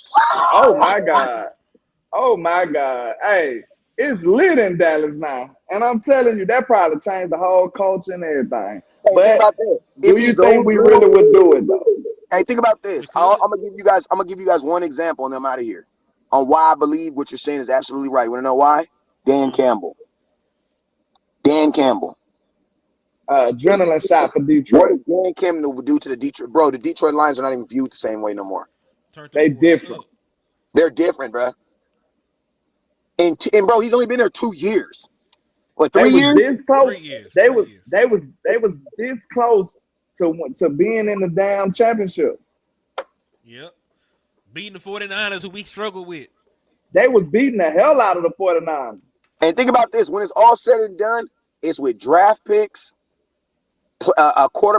Oh my God! Oh my God! Hey, it's lit in Dallas now, and I'm telling you, that probably changed the whole culture and everything. Hey, think about this. Do you think we really would do it though? Hey, think about this. I'm gonna give you guys one example, and then I'm out of here. On why I believe what you're saying is absolutely right. You wanna know why? Dan Campbell. Adrenaline shot for Detroit. What did Dan Campbell do to the Detroit? Bro, the Detroit Lions are not even viewed the same way no more. They different. They're different, bro. And bro, he's only been there 2 years. What, 3 years? This close. 3 years. They was this close to being in the damn championship. Yep. Beating the 49ers, who we struggle with. They was beating the hell out of the 49ers. And think about this. When it's all said and done, it's with draft picks, a quarterback.